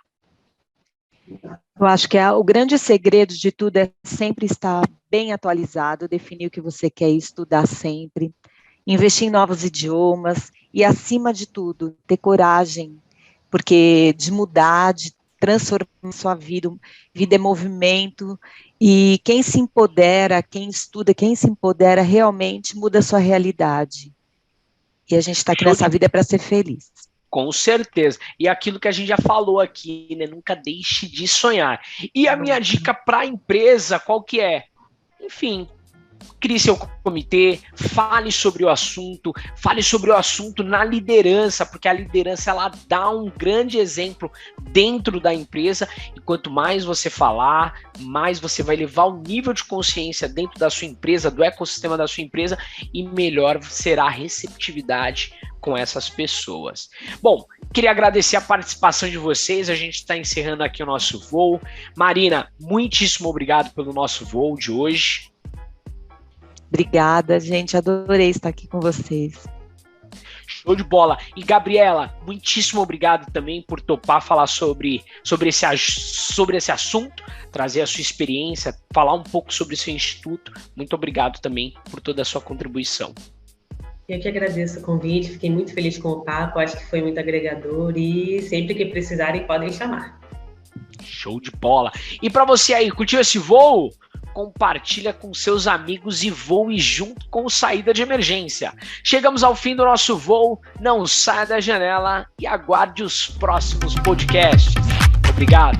Eu acho que o grande segredo de tudo é sempre estar bem atualizado, definir o que você quer estudar sempre, investir em novos idiomas e, acima de tudo, ter coragem, porque de mudar, de transformar sua vida é movimento, e quem se empodera, quem estuda, quem se empodera, realmente muda a sua realidade. E a gente está aqui nessa vida para ser feliz. Com certeza. E aquilo que a gente já falou aqui, né? Nunca deixe de sonhar. E a minha dica para a empresa, qual que é? Enfim, crie seu comitê, fale sobre o assunto na liderança, porque a liderança ela dá um grande exemplo dentro da empresa, e quanto mais você falar, mais você vai levar o nível de consciência dentro da sua empresa, do ecossistema da sua empresa, e melhor será a receptividade com essas pessoas. Bom, queria agradecer a participação de vocês, a gente está encerrando aqui o nosso voo. Marina, muitíssimo obrigado pelo nosso voo de hoje. Obrigada, gente, adorei estar aqui com vocês. Show de bola. E Gabriela, muitíssimo obrigado também por topar falar sobre esse assunto, trazer a sua experiência, falar um pouco sobre o seu instituto. Muito obrigado também por toda a sua contribuição. Eu que agradeço o convite, fiquei muito feliz com o papo, acho que foi muito agregador e sempre que precisarem podem chamar. Show de bola. E para você aí, curtiu esse voo? Compartilha com seus amigos e voe junto com o Saída de Emergência. Chegamos ao fim do nosso voo, não saia da janela e aguarde os próximos podcasts. Obrigado.